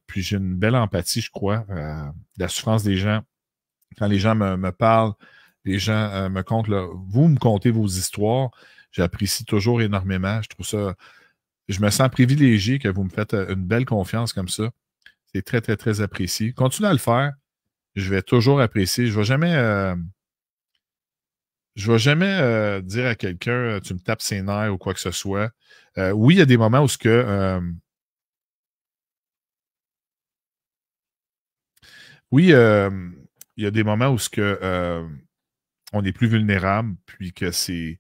Puis j'ai une belle empathie, je crois, de la souffrance des gens. Quand les gens me parlent, les gens me content, vous me contez vos histoires, j'apprécie toujours énormément. Je trouve ça, je me sens privilégié que vous me faites une belle confiance comme ça. C'est très, très, très apprécié. Continuez à le faire. Je vais toujours apprécier. Je vais jamais dire à quelqu'un, tu me tapes ses nerfs ou quoi que ce soit. Oui, il y a des moments où ce que oui, il y a des moments où ce que on est plus vulnérable, puis que il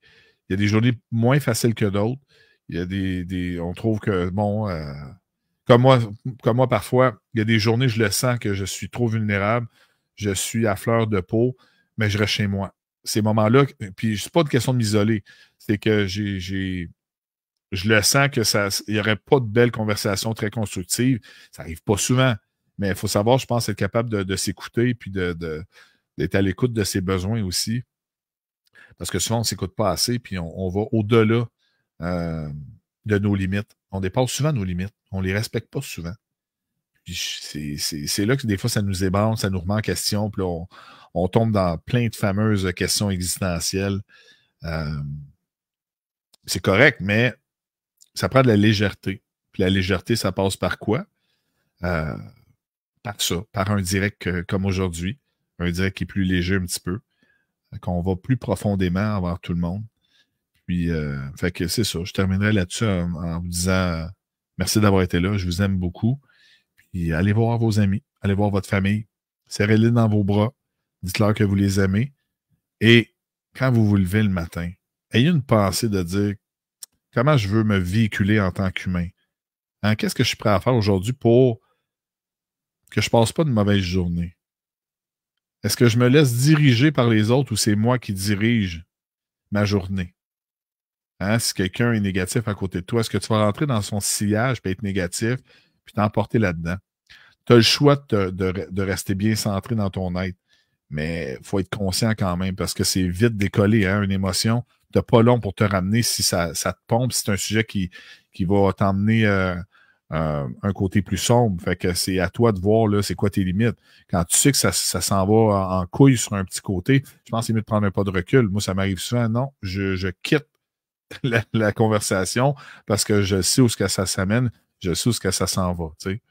y a des journées moins faciles que d'autres. Il y a on trouve que, bon, comme moi, comme moi, parfois, il y a des journées, je le sens que je suis trop vulnérable, je suis à fleur de peau, mais je reste chez moi. Ces moments-là, puis c'est pas une question de m'isoler, c'est que je le sens que il n'y aurait pas de belles conversations très constructives. Ça n'arrive pas souvent, mais il faut savoir, je pense, être capable de s'écouter, puis d'être à l'écoute de ses besoins aussi. Parce que souvent, on ne s'écoute pas assez, puis on va au-delà euh, de nos limites. On dépasse souvent nos limites. On ne les respecte pas souvent. Puis c'est là que des fois, ça nous ébranle, ça nous remet en question, puis là, on tombe dans plein de fameuses questions existentielles. Euh, c'est correct, mais ça prend de la légèreté. Puis la légèreté, ça passe par quoi? Euh, Par ça, par un direct comme aujourd'hui, un direct qui est plus léger un petit peu, qu'on va plus profondément envers tout le monde. Puis, fait que c'est ça. Je terminerai là-dessus en vous disant merci d'avoir été là. Je vous aime beaucoup. Puis, allez voir vos amis, allez voir votre famille, serrez-les dans vos bras, dites-leur que vous les aimez. Et quand vous vous levez le matin, ayez une pensée de dire comment je veux me véhiculer en tant qu'humain. Hein, qu'est-ce que je suis prêt à faire aujourd'hui pour que je passe pas de mauvaise journée? Est-ce que je me laisse diriger par les autres ou c'est moi qui dirige ma journée? Hein, si quelqu'un est négatif à côté de toi, est-ce que tu vas rentrer dans son sillage et être négatif puis t'emporter là-dedans? Tu as le choix de rester bien centré dans ton être, mais il faut être conscient quand même parce que c'est vite décollé, hein, une émotion. Tu n'as pas long pour te ramener si ça te pompe, si c'est un sujet qui va t'emmener un côté plus sombre. Fait que c'est à toi de voir là, c'est quoi tes limites. Quand tu sais que ça s'en va en couille sur un petit côté, je pense qu'il est mieux de prendre un pas de recul. Moi, ça m'arrive souvent, non, je quitte la conversation parce que je sais où ce que ça s'amène, je sais où ce que ça s'en va. Tu sais.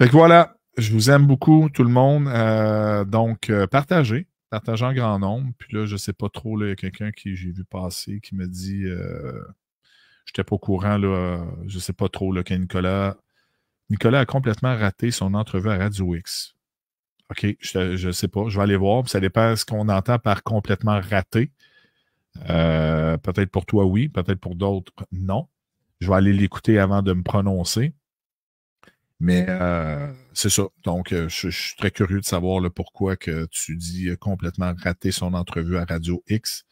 Fait que voilà, je vous aime beaucoup, tout le monde. Donc, partagez en grand nombre. Puis là, je sais pas trop, là, il y a quelqu'un qui j'ai vu passer qui me dit j'étais pas au courant, là, je sais pas trop, là, que Nicolas a complètement raté son entrevue à Radio X. OK, je sais pas, je vais aller voir. Puis ça dépend de ce qu'on entend par complètement raté. Peut-être pour toi, oui. Peut-être pour d'autres, non. Je vais aller l'écouter avant de me prononcer. Mais c'est ça. Donc, je suis très curieux de savoir là, pourquoi que tu dis complètement raté son entrevue à Radio X.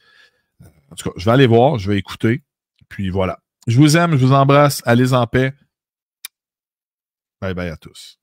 En tout cas, je vais aller voir, je vais écouter. Puis voilà. Je vous aime, je vous embrasse. Allez en paix. Bye bye à tous.